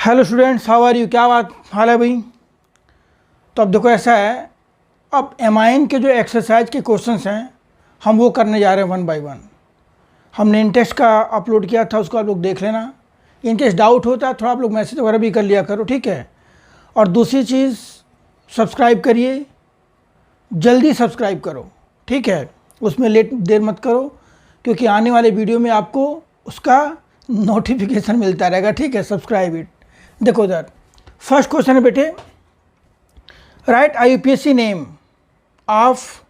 Hello students, how are you? क्या बात हाल है भाई? तो अब देखो ऐसा है, अब एमाइन के जो एक्सरसाइज के क्वेश्चंस हैं हम वो करने जा रहे हैं वन बाय वन। हमने इन टेस्ट का अपलोड किया था, उसको आप लोग देख लेना। इन केस डाउट होता है थोड़ा आप लोग मैसेज वगैरह भी कर लिया करो, ठीक है। और दूसरी चीज़, सब्सक्राइब करिए, जल्दी सब्सक्राइब करो, ठीक है। उसमें लेट देर मत करो, क्योंकि आने वाले वीडियो में आपको उसका नोटिफिकेशन मिलता रहेगा, ठीक है। Subscribe it. देखो इधर फर्स्ट क्वेश्चन है बेटे, right IUPAC name of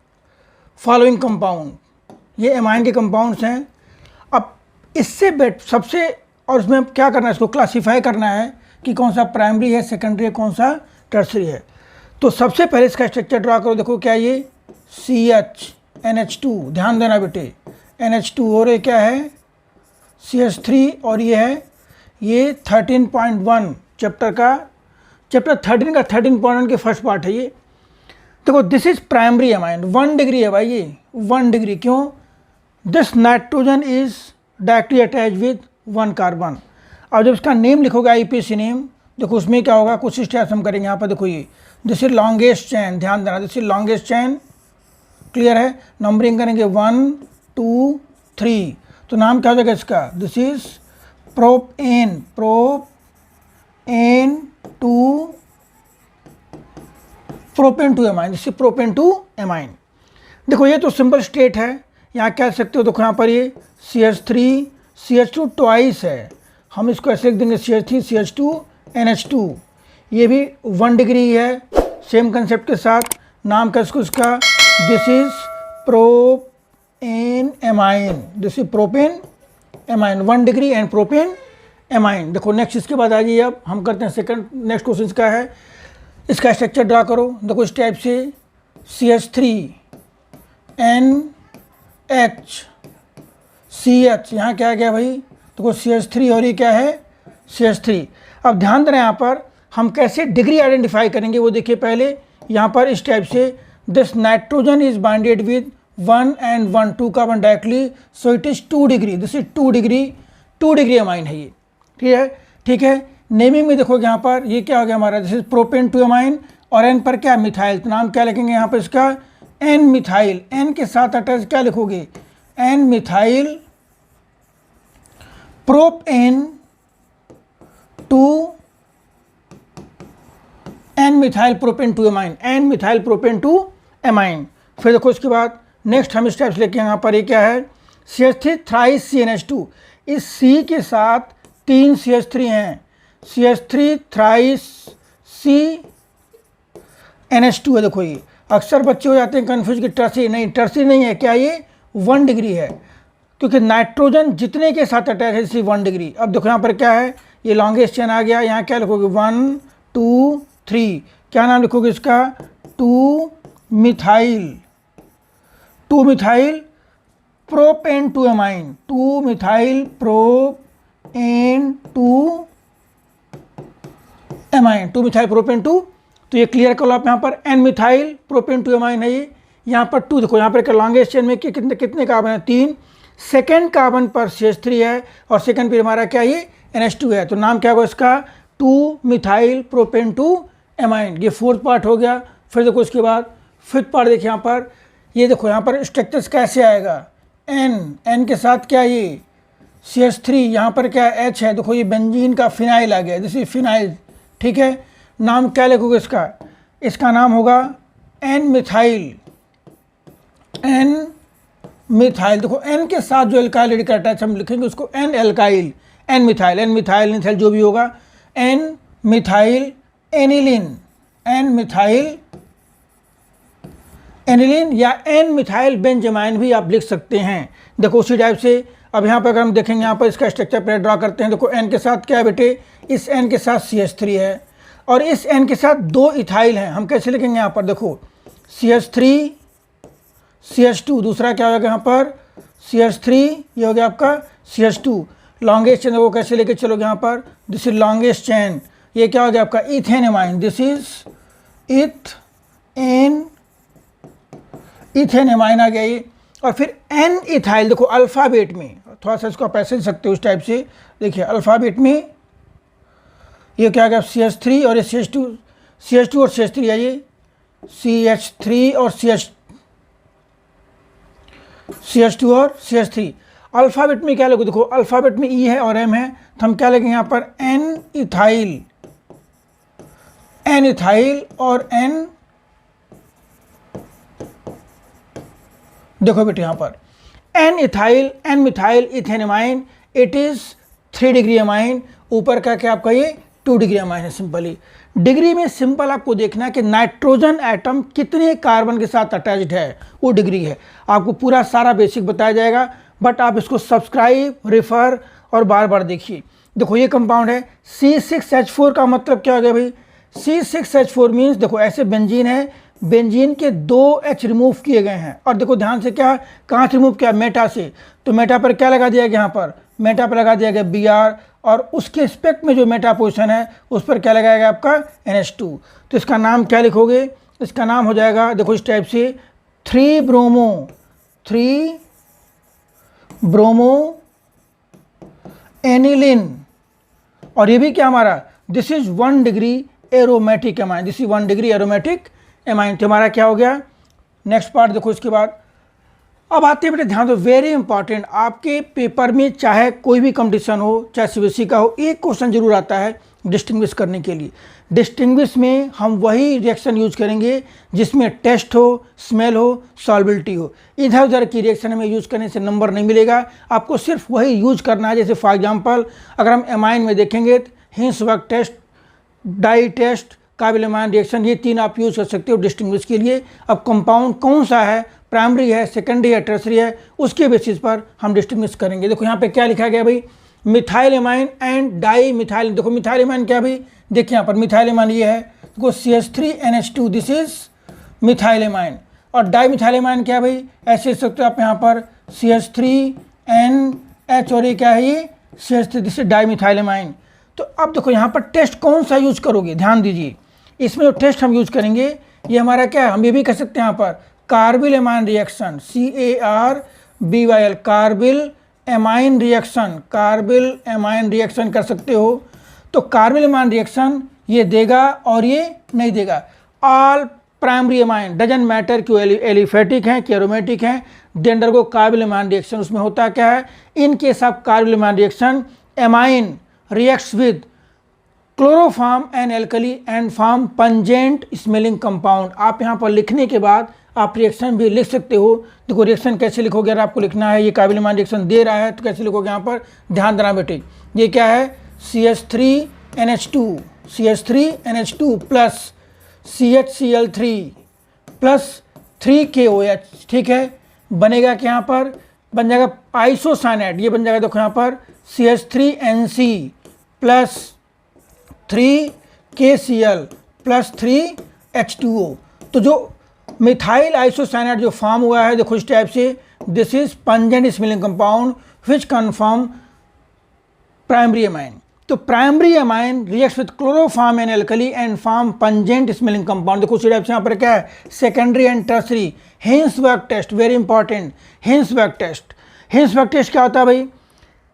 following compound. ये एमाइन के कंपाउंड्स हैं। अब इससे सबसे, और उसमें क्या करना है, इसको क्लासीफाई करना है कि कौन सा प्राइमरी है, सेकेंडरी है, कौन सा टर्सरी है। तो सबसे पहले इसका स्ट्रक्चर ड्रा करो। देखो क्या ये CH ध्यान देना बेटे, NH2 और ये क्या है CH3, और ये है ये 13.1 चैप्टर 13 का 13.1 के फर्स्ट पार्ट है ये। देखो this is primary amine, 1 degree है भाई, ये 1 डिग्री। क्यों? This nitrogen is directly attach with 1 carbon. अब जब इसका नेम लिखोगे आईयूपीएसी नेम, देखो उसमें क्या होगा, कुछ स्टेप्स हम करेंगे यहाँ पर। देखो ये दिस इज लॉन्गेस्ट चैन, ध्यान देना, this is longest chain, clear है। नंबरिंग करेंगे 1 2 3, तो नाम क्या हो जाएगा इसका, this is propane two amine, this is propane two amine. देखो ये तो सिंपल स्टेट है, यहाँ कह सकते हो। देखो यहाँ पर ये CH3 CH2 ट्वाइस है, हम इसको ऐसे लिख देंगे CH3 CH2 NH2। ये भी 1 डिग्री है, सेम कंसेप्ट के साथ। नाम क्या इसको, इसका this is propane amine, this is propane amine, 1 degree and propane amine. देखो नेक्स्ट इसके बाद आ जाइए, अब हम करते हैं सेकंड। नेक्स्ट क्वेश्चन इसका है, इसका स्ट्रक्चर ड्रा करो। देखो इस टाइप से CH3 NH CH, यहाँ क्या आ गया भाई, देखो CH3 और ये क्या है CH3। अब ध्यान देना, यहाँ पर हम कैसे डिग्री आइडेंटिफाई करेंगे वो देखिए। पहले यहाँ पर इस टाइप से this nitrogen is binded with 1 and 1 2 carbon directly, so it is 2 degree, this is 2 degree amine है ये, ठीक है। नेमिंग में देखो यहाँ पर ये क्या हो गया हमारा, this is propane two amine, और N पर क्या मिथाइल, तो नाम क्या लिखेंगे यहाँ पर इसका N मिथाइल। N के साथ अटैच क्या लिखोगे, N methyl propane two N methyl propane two amine, N methyl propane two amine. फिर देखो इसके बाद नेक्स्ट हम स्टेप्स लेके यहाँ पर ये क्या है CH3 थ्राइस CNH2। इस C के साथ 3 CH3 हैं, CH3 थ्राइस CNH2 है। देखो ये अक्सर बच्चे हो जाते हैं कन्फ्यूज कि टर्सरी नहीं है, क्या ये 1 डिग्री है, क्योंकि नाइट्रोजन जितने के साथ अटैच है इसी 1 डिग्री। अब देखो यहाँ पर क्या है, ये लॉन्गेस्ट चेन आ गया। यहाँ क्या लिखोगे 1 2 3, क्या नाम लिखोगे इसका 2 methyl propane two amine, 2 methyl propane two amine, 2 methyl propane two. तो ये क्लियर कर लो आप, यहाँ पर N methyl propane two amine है ये। यहाँ पर 2 देखो, यहाँ पर लॉन्गेस्ट चेन में कितने कार्बन है, 3। सेकेंड कार्बन पर CH3 है, और सेकेंड पर हमारा क्या ये NH2 है। तो नाम क्या होगा इसका 2 मिथाइल प्रोपेन टू एमाइन। ये फोर्थ पार्ट हो गया। फिर देखो इसके बाद फिफ्थ पार्ट देखिए, यहाँ पर ये देखो, यहाँ पर स्ट्रक्चर्स कैसे आएगा, N के साथ क्या ये CH3, यहाँ पर क्या H है, देखो ये बेंजीन का फिनाइल आ गया, दिस इज फिनाइल, ठीक है। नाम क्या लिखोगे इसका नाम होगा N मिथाइल। देखो N के साथ जो एल्काइल रेडिकल अटैच हम लिखेंगे उसको N एल्काइल, N मिथाइल जो भी होगा, N मिथाइल एनिलीन, एनिलीन या N मिथाइल बेंजामाइन भी आप लिख सकते हैं। देखो उसी टाइप से अब यहाँ पर अगर हम देखेंगे, यहाँ पर इसका स्ट्रक्चर पहले ड्रा करते हैं। देखो N के साथ क्या है बेटे, इस N के साथ CH3 है, और इस N के साथ 2 इथाइल हैं। हम कैसे लिखेंगे यहाँ पर, देखो CH3 CH2, दूसरा क्या होगा यहाँ पर CH3, ये हो गया आपका CH2। लॉन्गेस्ट चेन वो कैसे लेके चलोगे यहाँ पर, दिस इज लॉन्गेस्ट चेन, ये क्या हो गया आपका ethane amine, this is ethane amine आ गया ये। और फिर N इथाइल, देखो अल्फ़ाबेट में थोड़ा सा इसको आप ऐसे लिख सकते हो इस टाइप से। देखिए अल्फ़ाबेट में ये क्या गया CH3 और ये CH2 और CH3 है, ये CH3 और CH2 और CH3। अल्फ़ाबेट में क्या लोगे, देखो अल्फ़ाबेट में E है और M है, तो हम क्या लेंगे यहाँ पर N इथाइल और N, देखो बेटे यहाँ पर N ethyl N methyl ethanamine, it is 3 degree amine, ऊपर का क्या आपका ये 2 डिग्री अमाइन है। सिंपली डिग्री में सिंपल आपको देखना है कि नाइट्रोजन एटम कितने कार्बन के साथ अटैच्ड है, वो डिग्री है। आपको पूरा सारा बेसिक बताया जाएगा, बट आप इसको सब्सक्राइब, रेफर और बार बार देखिए। देखो ये कंपाउंड है C6H4 का मतलब क्या हो गया भाई, C6H4 मीन्स देखो ऐसे बेंजीन है, बेंजीन के 2 H रिमूव किए गए हैं, और देखो ध्यान से क्या कहाँ से रिमूव किया, मेटा से, तो मेटा पर क्या लगा दिया गया, यहाँ पर मेटा पर लगा दिया गया Br, और उसके स्पेक्ट में जो मेटा पोजिशन है उस पर क्या लगाया गया आपका NH2। तो इसका नाम क्या लिखोगे, इसका नाम हो जाएगा देखो इस टाइप से 3 ब्रोमो एनिलिन, और ये भी क्या हमारा this is 1 degree aromatic amine, this is 1 degree aromatic amine. तो हमारा क्या हो गया, नेक्स्ट पार्ट देखो इसके बाद। अब आते हैं बेटे ध्यान दो, वेरी इंपॉर्टेंट, आपके पेपर में चाहे कोई भी कंपटीशन हो, चाहे CBSE का हो, एक क्वेश्चन जरूर आता है डिस्टिंग्विश करने के लिए। डिस्टिंग्विश में हम वही रिएक्शन यूज करेंगे जिसमें टेस्ट हो, स्मेल हो, सॉल्बिलिटी हो। इधर उधर की रिएक्शन में यूज करने से नंबर नहीं मिलेगा, आपको सिर्फ वही यूज करना है। जैसे फॉर एग्जांपल अगर हम एमाइन में देखेंगे तो हिंसबर्ग टेस्ट, डाई टेस्ट, काबिल एमाइन रिएक्शन, ये 3 आप यूज कर सकते हो डिस्टिंग्विश के लिए। अब कंपाउंड कौन सा है, प्राइमरी है, सेकेंडरी है, टर्सरी है, उसके बेसिस पर हम डिस्टिंग्विश करेंगे। देखो यहाँ पे क्या लिखा गया भाई, methyl amine and di methyl. देखो मिथाइल एमाइन क्या भाई, देखिए यहाँ पर मिथाइल एमाइन ये है, देखो CH3NH2, this is methyl amine. और डाई मिथाइल एमाइन क्या भाई, ऐसे लिख सकते हो आप यहाँ पर CH3NH, और ये क्या है ये CH3, this is di methyl amine. तो अब देखो यहाँ पर टेस्ट कौन सा यूज करोगे, ध्यान दीजिए, इसमें जो टेस्ट हम यूज करेंगे ये हमारा क्या है, हम ये भी कह सकते हैं यहाँ पर carbyl amine reaction, CARBYL, carbyl amine reaction कर सकते हो। तो कार्बिल एमाइन रिएक्शन ये देगा और ये नहीं देगा। All primary amine doesn't matter कि एलिफेटिक हैं कि एरोमेटिक हैं, they undergo carbyl amine reaction. उसमें होता क्या है, in case of carbyl amine reaction amine reacts with chloroform and alkali and form pungent smelling compound. आप यहाँ पर लिखने के बाद आप रिएक्शन भी लिख सकते हो। देखो रिएक्शन कैसे लिखोगे, अगर आपको लिखना है ये काबिल एमाइन रिएक्शन दे रहा है तो कैसे लिखोगे, यहाँ पर ध्यान देना बेटे, ये क्या है CH3NH2 plus CHCl3 plus 3KOH, ठीक है, बनेगा कि यहाँ पर बन जाएगा आइसोसाइनेट, ये बन जाएगा देखो यहाँ पर CH3NC plus 3KCl plus 3H2O। तो जो मिथाइल आइसोसाइनेट जो फॉर्म हुआ है देखो इस टाइप से, this is pungent smelling compound which confirm primary amine. तो primary amine reacts with chloroform and alkali and form pungent smelling compound. देखो इसी टाइप से यहाँ पर क्या है, secondary and tertiary. Hinsberg test very important, Hinsberg test क्या होता है भाई,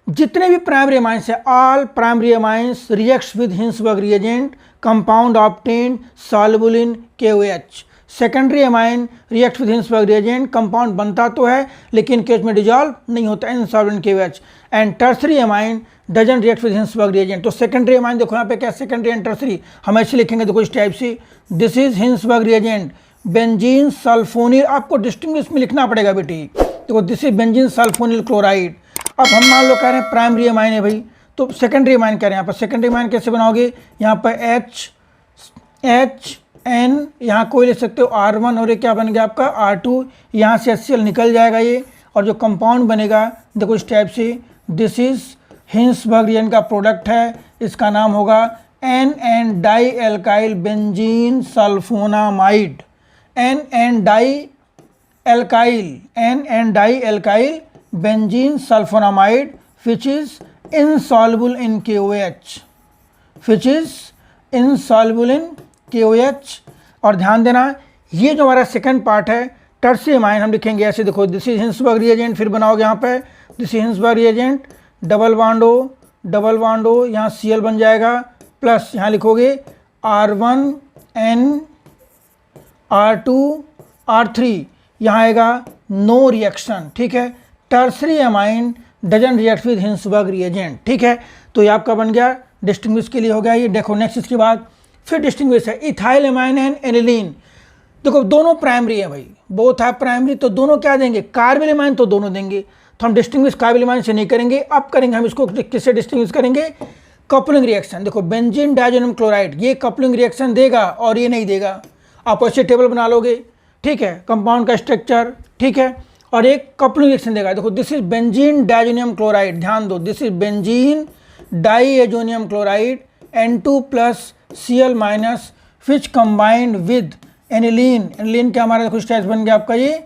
जितने भी प्राइमरी एमाइंस है, all primary amines reacts with Hinsberg reagent, compound obtain soluble in KOH। Secondary amine react with Hinsberg reagent, compound बनता तो है लेकिन KOH में डिजॉल्व नहीं होता, insolvent KOH। And tertiary amine doesn't react with Hinsberg reagent. तो secondary amine देखो यहाँ पे क्या, सेकेंडरी एंड टर्सरी हम ऐसे लिखेंगे देखो इस टाइप से, this is Hinsberg reagent benzene sulphonyl, आपको डिस्टिंग्विश में लिखना पड़ेगा बेटी, देखो this is benzene sulphonyl chloride. अब हम मान लो कह रहे हैं प्राइमरी एमाइन है भाई, तो सेकेंडरी एमाइन कह रहे हैं यहाँ पर, सेकेंडरी एमाइन कैसे बनाओगे, यहाँ पर HN यहाँ कोई ले सकते हो R1 और ये क्या बन गया आपका R2, यहाँ से HCl निकल जाएगा ये, और जो कंपाउंड बनेगा देखो इस टाइप से, दिस इज हिंसबर्ग रिएजेंट का प्रोडक्ट है, इसका नाम होगा NN di alkyl benzene sulphonamide, NN di alkyl benzene sulphonamide which is insoluble in KOH। और ध्यान देना ये जो हमारा सेकंड पार्ट है टर्सरी एमाइन हम लिखेंगे ऐसे, देखो दिस इज हिंसबर्ग रिएजेंट, फिर बनाओगे यहाँ पे this is Hinsberg reagent, double bond O यहाँ Cl बन जाएगा, प्लस यहाँ लिखोगे R1N R2 R3, यहाँ आएगा नो रिएक्शन, ठीक है। Tertiary amine doesn't react with Hinsberg reagent, ठीक है। तो ये आपका बन गया डिस्टिंग्विश के लिए हो गया ये। देखो नेक्स्ट इसके बाद फिर डिस्टिंग्विश है इथाइल एमाइन एंड एनिलीन। देखो दोनों प्राइमरी है भाई, बोथ है प्राइमरी, तो दोनों क्या देंगे, कार्बोनिल एमाइन तो दोनों देंगे। तो हम डिस्टिंग्विश कार्बोनिल एमाइन से नहीं करेंगे, अब करेंगे हम इसको किससे डिस्टिंग्विश करेंगे, कपलिंग रिएक्शन। देखो बेंजीन डायजोनियम क्लोराइड ये कपलिंग रिएक्शन देगा और ये नहीं देगा, आप ऐसे टेबल बना लोगे, ठीक है, कंपाउंड का स्ट्रक्चर, ठीक है, और एक कपलिंग रिएक्शन देगा। देखो this is benzene diazonium chloride, ध्यान दो, this is benzene diazonium chloride N2+Cl- which combined with aniline. Aniline क्या हमारा देखो स्टेप्स बन गया आपका ये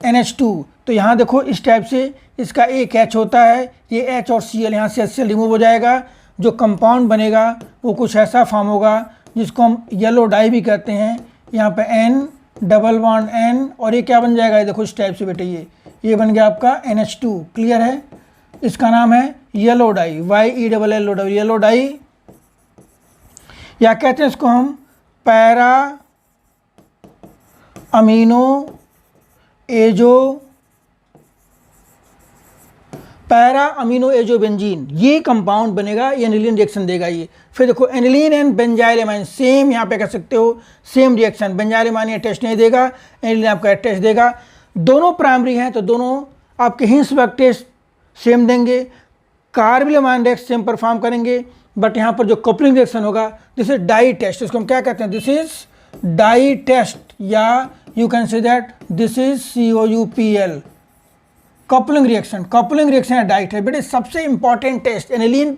NH2। तो यहाँ देखो इस टाइप से इसका एक H होता है, ये H और Cl, यहाँ से HCl रिमूव हो जाएगा, जो कंपाउंड बनेगा वो कुछ ऐसा फॉर्म होगा जिसको हम येलो डाई भी कहते हैं। यहाँ पे N डबल बॉन्ड N और ये क्या बन जाएगा, ये देखो इस टाइप से बेटे ये बन गया आपका NH2, क्लियर है। इसका नाम है yellow die, YELLO yellow die, या कहते हैं इसको हम पैरा अमीनो एजो बेंजीन, ये कंपाउंड बनेगा, ये एनिलीन रिएक्शन देगा ये। फिर देखो aniline and benzyl amine, same यहाँ पे कह सकते हो सेम रिएक्शन, बेंजाइल एमाइन ये टेस्ट नहीं देगा, एनिलीन आपका टेस्ट देगा। दोनों प्राइमरी हैं तो दोनों आपके हिंसबर्ग टेस्ट सेम देंगे, carbonyl amine reaction same perform करेंगे, बट यहाँ पर जो कपलिंग रिएक्शन होगा दिस इज डाई टेस्ट, इसको हम क्या कहते हैं, दिस इज डाई टेस्ट, या you can say that this is COUPL, coupling reaction. Coupling reaction है डाइट है बेटे, सबसे इंपॉर्टेंट टेस्ट एनिलीन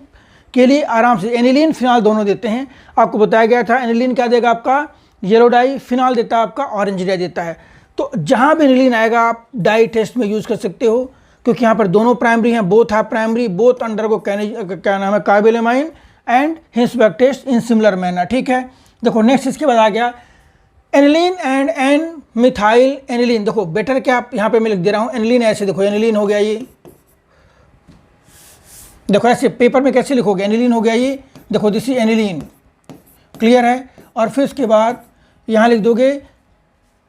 के लिए। आराम से एनिलीन फिनाल दोनों देते हैं, आपको बताया गया था। एनिलीन क्या देगा आपका येलो डाई, फिनाल देता है आपका ऑरेंज डाई देता है। तो जहाँ भी एनिलीन आएगा आप डाई टेस्ट में यूज़ कर सकते हो, क्योंकि यहाँ पर दोनों प्राइमरी हैं, बोथ है प्राइमरी, बोथ अंडर को क्या नाम है carbonyl amine and Hinsberg test in similar manner, ठीक है। देखो नेक्स्ट इसके बाद आ गया aniline and N methyl aniline. देखो बेटर क्या आप यहाँ पे मैं लिख दे रहा हूँ एनिलीन, ऐसे देखो एनिलीन हो गया ये, देखो ऐसे पेपर में कैसे लिखोगे, एनिलीन हो गया ये, देखो दिस इज एनिलीन, क्लियर है। और फिर उसके बाद यहाँ लिख दोगे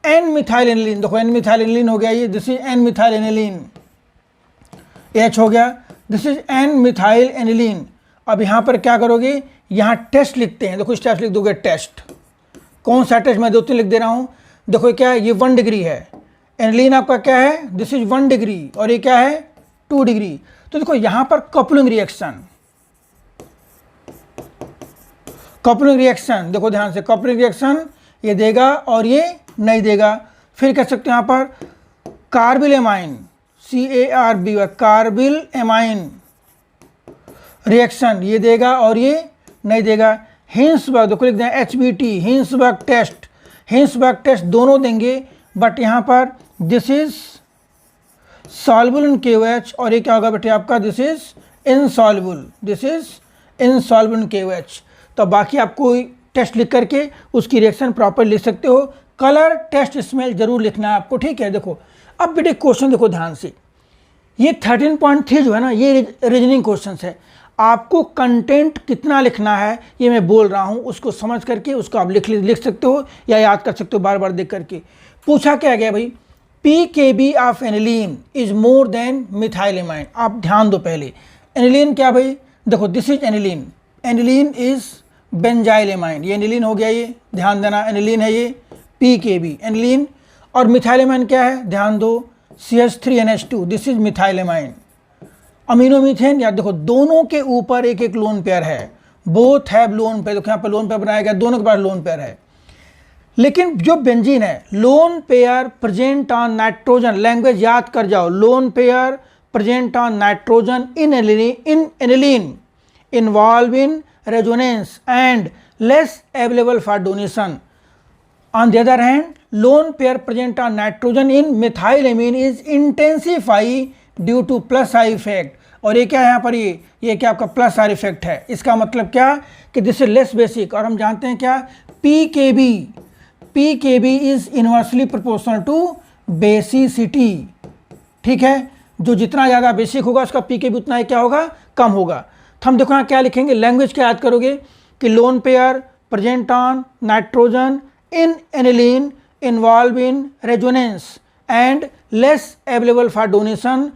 एन मिथाइल एनिलीन, देखो एन मिथाइल एनिलीन हो गया ये, this is an methyl aniline, H हो गया, this is an methyl aniline. अब यहाँ पर क्या करोगे, यहाँ टेस्ट लिखते हैं, देखो इस टाइप लिख दोगे टेस्ट, कौन सा टेस्ट, मैं 2-3 लिख दे रहा हूँ। देखो क्या है, ये 1 डिग्री है, एनिलीन आपका क्या है, दिस इज 1 डिग्री, और ये क्या है 2 डिग्री। तो देखो यहाँ पर कपलिंग रिएक्शन देखो ध्यान से, कपलिंग रिएक्शन ये देगा और ये नहीं देगा। फिर कह सकते हो यहाँ पर carbyl amine, CARB, carbyl amine reaction ये देगा और ये नहीं देगा। हिंसबर्ग देखो लिख दें HBT, हिंसबर्ग टेस्ट दोनों देंगे, बट यहाँ पर this is soluble in KOH, और ये क्या होगा बेटे आपका this is insoluble in KOH। तो बाकी आपको टेस्ट लिख करके उसकी रिएक्शन प्रॉपर लिख सकते हो। कलर टेस्ट स्मेल जरूर लिखना है आपको, ठीक है। देखो अब बेटे क्वेश्चन देखो ध्यान से, ये 13.3 जो है ना ये रीजनिंग क्वेश्चन है, आपको कंटेंट कितना लिखना है ये मैं बोल रहा हूँ, उसको समझ करके उसको आप लिख सकते हो या याद कर सकते हो बार बार देख करके। पूछा क्या गया भाई, pKb of aniline is more than methyl amine. आप ध्यान दो पहले, एनिलीन क्या भाई, देखो this is aniline, aniline is benzyl amine, ये एनिलीन हो गया, ये ध्यान देना एनिलीन है ये pKb एनिलीन। और मिथाइल एमाइन क्या है, ध्यान दो CH3NH2, this is methyl amine. Amino methane, या देखो दोनों के ऊपर एक एक लोन पेयर है, बोथ हैव लोन पेयर, देखो यहाँ पर लोन पेयर बनाया गया, दोनों के पास लोन पेयर है। लेकिन जो बेंजीन है, loan pair present on nitrogen, language याद कर जाओ, loan pair present on nitrogen in aniline involve in resonance and less available for donation. On the other hand, lone pair present on nitrogen in methylamine is intensify due to plus I effect। और ये क्या है यहाँ पर, ये क्या आपका plus are effect है। इसका मतलब क्या कि दिस इज लेस बेसिक, और हम जानते हैं क्या pKb is inversely proportional to basicity, ठीक है। जो जितना ज़्यादा बेसिक होगा उसका pKb उतना ही क्या होगा, कम होगा। तो हम देखो यहाँ क्या लिखेंगे, लैंग्वेज क्या याद करोगे, कि loan pair present on nitrogen in aniline involve in resonance and less available for donation.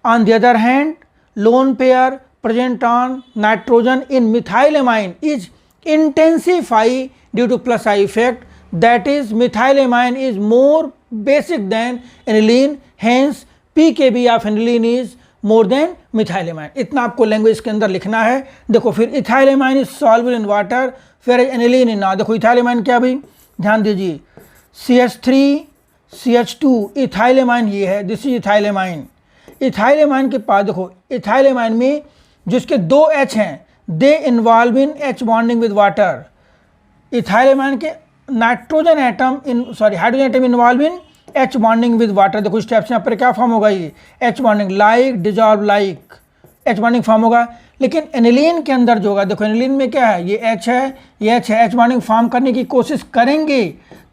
On the other hand lone pair present on nitrogen in methylamine is intensify due to plus I effect, that is methylamine is more basic than aniline, hence pKb of aniline is more than methylamine. इतना आपको language के अंदर लिखना है. देखो फिर इथाइलेमाइन is soluble in water, फिर aniline इन. देखो इथाइलेमाइन क्या भाई, ध्यान दीजिए, CH3 CH2 इथाइलेमाइन ये है, दिस इज इथाइलेमाइन. इथाइलेमाइन के पास देखो, इथाइलेमाइन में जिसके 2 H हैं, they involve in H bonding with water. Ethylamine के nitrogen atom hydrogen atom involve in H bonding with water. देखो इस टाइप से यहाँ पर क्या फॉर्म होगा, ये H bonding like dissolve like H bonding form होगा. लेकिन एनिलीन के अंदर जो होगा, देखो एनिलीन में क्या है, ये H है, ये H है, H बॉन्डिंग फॉर्म करने की कोशिश करेंगे,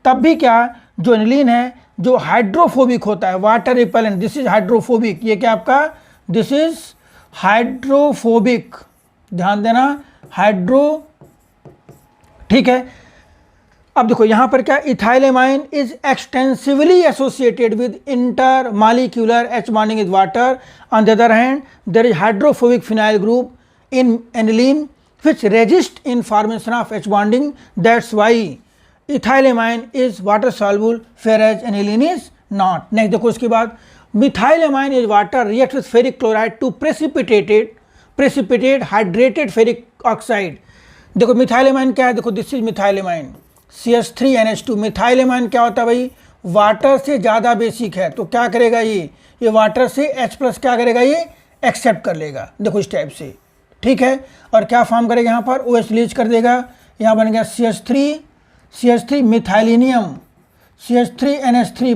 तब भी क्या, जो एनिलीन है जो हाइड्रोफोबिक होता है, water repellent, this is hydrophobic. ये क्या आपका, दिस इज हाइड्रोफोबिक, ध्यान देना, हाइड्रो, ठीक है. अब देखो यहां पर क्या, ethylamine is extensively associated with inter molecular H bonding with water. On the other hand there is hydrophobic phenyl group in aniline which resist in formation of H bonding, that's why ethylamine is water soluble whereas aniline is not. Next देखो उसके बाद, methylamine is water reacts with ferric chloride to precipitate hydrated ferric oxide. देखो मिथाइलेमाइन क्या है, देखो this is मिथाइलेमाइन CH3NH2. मिथाइलेमाइन क्या होता है भाई, वाटर से ज़्यादा बेसिक है, तो क्या करेगा ये वाटर से H+ क्या करेगा, ये एक्सेप्ट कर लेगा. देखो इस टाइप से, ठीक है. और क्या फॉर्म करेगा यहाँ पर, OH रिलीज कर देगा. यहाँ बन गया CH3 मिथाइलिनियम, CH3NH3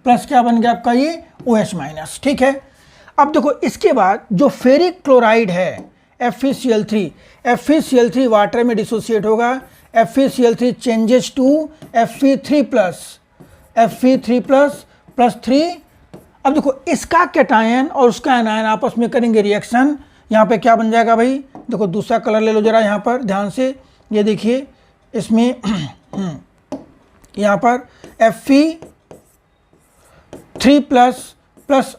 प्लस क्या बन गया आपका, ये OH-, ठीक है. अब देखो इसके बाद जो फेरिक क्लोराइड है FeCl3 वाटर में डिसोसिएट होगा, FeCl3 changes to Fe3 plus 3. अब देखो इसका कैटायन और उसका एनायन आपस में करेंगे रिएक्शन. यहाँ पे क्या बन जाएगा भाई, देखो दूसरा कलर ले लो जरा यहाँ पर ध्यान से, ये देखिए इसमें यहाँ पर Fe3 plus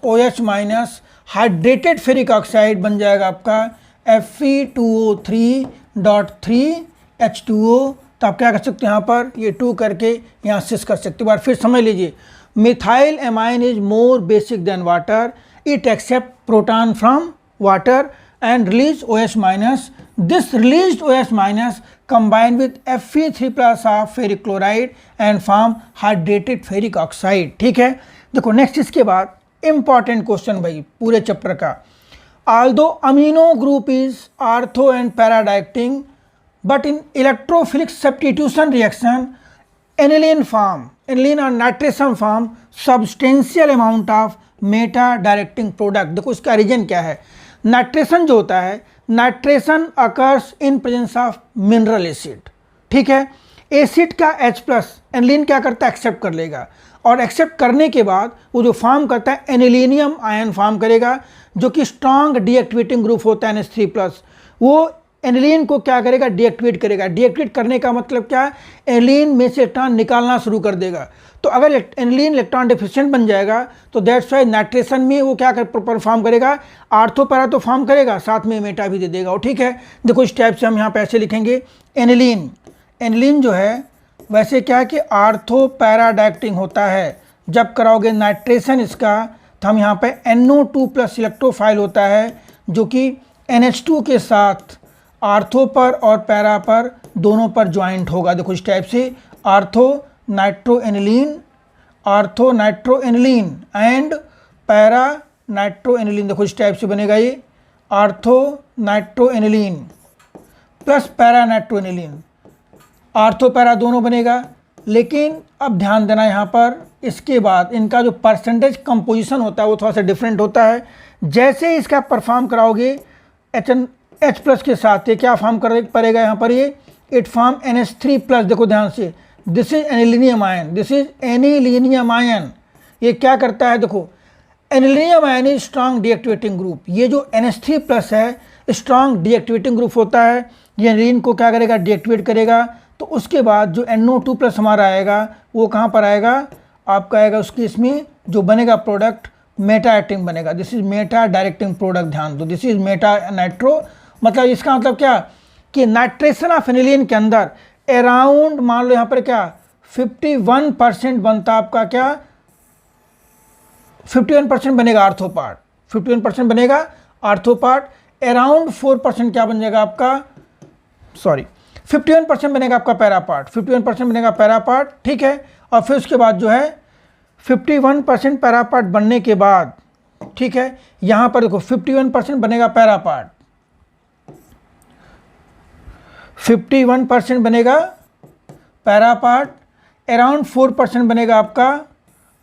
OH- hydrated ferric oxide बन जाएगा आपका Fe2O3.3H2O. तो आप क्या कर सकते हो यहाँ पर, ये 2 करके यहाँ 6 कर सकते हो. बार फिर समझ लीजिए, methyl amine is more basic than water, it accept proton from water and release OH-. This released OH- combine with Fe3 plus of ferric chloride and form hydrated ferric oxide. ठीक है. देखो नेक्स्ट इसके बाद important question भाई पूरे chapter का. Although amino group is ortho and para-directing, but in electrophilic substitution reaction, aniline or nitration form substantial amount of meta-directing product. देखो इसका रीजन क्या है, नाइट्रेशन जो होता है, nitration occurs in presence of mineral acid. ठीक है, एसिड का H+ एनिलीन क्या करता है, एक्सेप्ट कर लेगा, और एक्सेप्ट करने के बाद वो जो फॉर्म करता है एनिलीनियम आयन फॉर्म करेगा, जो कि स्ट्रॉन्ग डीएक्टिवेटिंग ग्रुप होता है NH3+. वो एनिलीन को क्या करेगा, डीएक्टिवेट करेगा. डीएक्टिवेट करने का मतलब क्या है, एनिलीन में से इलेक्ट्रॉन निकालना शुरू कर देगा. तो अगर एनिलीन इलेक्ट्रॉन डिफिशिएंट बन जाएगा तो दैट्स वाई नाइट्रेशन में वो क्या कर परफॉर्म करेगा, आर्थो पैरा तो फॉर्म करेगा, साथ में मेटा भी दे देगा. ठीक है, देखो इस टाइप से हम यहाँ पे ऐसे लिखेंगे, एनिलीन जो है वैसे क्या है कि आर्थो पैरा डायरेक्टिंग होता है. जब कराओगे नाइट्रेशन इसका तो हम यहाँ पे NO2+ इलेक्ट्रोफाइल होता है, जो कि NH2 के साथ आर्थो पर और पैरा पर दोनों पर ज्वाइंट होगा. देखो इस टाइप से, ortho nitro aniline and para nitro aniline. देखो इस टाइप से बनेगा, ये ortho nitro aniline plus para nitro aniline, ortho para दोनों बनेगा. लेकिन अब ध्यान देना यहाँ पर, इसके बाद इनका जो परसेंटेज कंपोजिशन होता है वो थोड़ा सा डिफरेंट होता है. जैसे इसका परफॉर्म कराओगे H+ के साथ, ये क्या फॉर्म कर पड़ेगा यहाँ पर, ये इट फॉर्म NH3+. देखो ध्यान से, दिस इज एनिलीनियम आयन. ये क्या करता है, देखो anilinium ion is strong deactivating group. ये जो NH3+ है स्ट्रॉन्ग डीएक्टिवेटिंग ग्रुप होता है, ये एनिलीन को क्या करेगा, डीएक्टिवेट करेगा। तो उसके बाद जो NO2+ हमारा आएगा वो कहाँ पर आएगा, आपका आएगा उसकी इसमें जो बनेगा प्रोडक्ट मेटा एक्टिंग बनेगा। This is Meta directing product, ध्यान दो, दिस इज मेटा नाइट्रो। मतलब इसका मतलब क्या कि नाइट्रेशन ऑफ एनिलीन के अंदर अराउंड मान लो यहाँ पर क्या 51% बनता आपका क्या 51% बनेगा आर्थो पार्ट, 51% बनेगा आर्थो पार्ट। अराउंड 4% क्या बन जाएगा आपका, सॉरी 51% बनेगा आपका पैरा पार्ट, 51% बनेगा पैरा पार्ट, ठीक है। और फिर उसके बाद जो है 51% पैरा पार्ट बनने के बाद, ठीक है, यहाँ पर देखो 51% बनेगा पैरा पार्ट, 51% बनेगा पैरा पार्ट, अराउंड 4% बनेगा आपका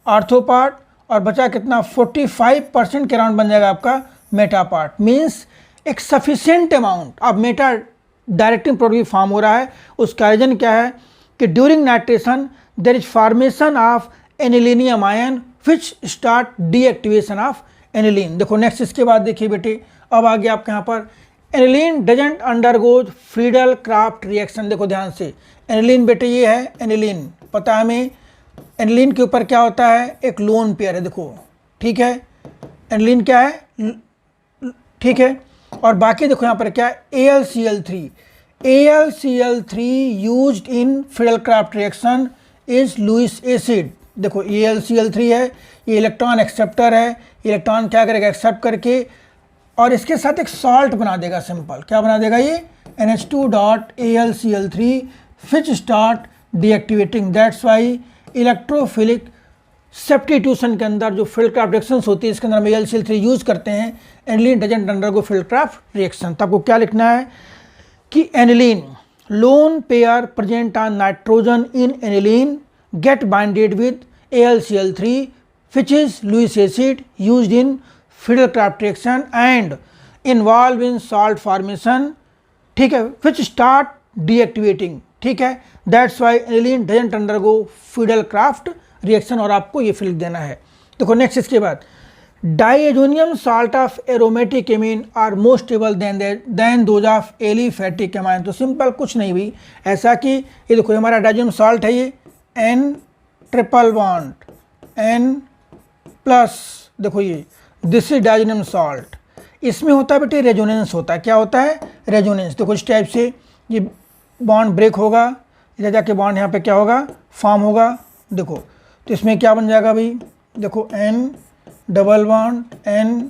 आर्थो पार्ट, और बचा कितना 45% के अराउंड बन जाएगा आपका मेटा पार्ट। मीन्स एक सफिशिएंट अमाउंट अब मेटा डायरेक्टिंग प्रोडक्ट भी फॉर्म हो रहा है। उसका रीजन क्या है कि during nitration there is formation of anilinium ion which start deactivation of aniline. देखो नेक्स्ट इसके बाद देखिए बेटे, अब आ गया आपके यहाँ पर aniline doesn't undergoes Friedel Craft reaction. देखो ध्यान से, एनिलीन बेटे ये है एनिलीन, पता है हमें एनिलीन के ऊपर क्या होता है, एक लोन पेयर है, देखो ठीक है, एनिलीन क्या है, ठीक है। और बाकी देखो यहाँ पर क्या है AlCl3, AlCl3 used in Friedel Craft reaction is Lewis acid. देखो AlCl3 है, ये इलेक्ट्रॉन एक्सेप्टर है, इलेक्ट्रॉन क्या करेगा एक्सेप्ट करके और इसके साथ एक सॉल्ट बना देगा, सिंपल क्या बना देगा ये NH2.AlCl3 which start deactivating. That's why electrophilic substitution के अंदर जो फील्ड क्राफ्ट रिएक्शंस होती है इसके अंदर हम AlCl3 यूज करते हैं। Aniline doesn't undergo Friedel craft reaction. तो आपको क्या लिखना है कि aniline lone pair present on nitrogen in aniline get binded with AlCl3 which is Lewis acid used in Friedel-Crafts reaction and involved in salt formation, ठीक है, which start deactivating, ठीक है। That's why aniline doesn't undergo Friedel-Crafts reaction और आपको ये fill देना है। देखो नेक्स्ट इसके बाद diazonium salt of aromatic amine are more stable than those of aliphatic amine. तो सिंपल कुछ नहीं भी ऐसा कि ये देखो हमारा डाइएजोनियम साल्ट है, ये N triple bond N plus, देखो ये दिस इज डाइएजोनियम साल्ट, इसमें होता है बेटे रेजोनेंस होता है। क्या होता है, रेजोनेंस। देखो इस टाइप से ये बॉन्ड ब्रेक होगा, इधर जाके बॉन्ड यहाँ पे क्या होगा फॉर्म होगा। देखो तो इसमें क्या बन जाएगा भाई, देखो N डबल बॉन्ड N,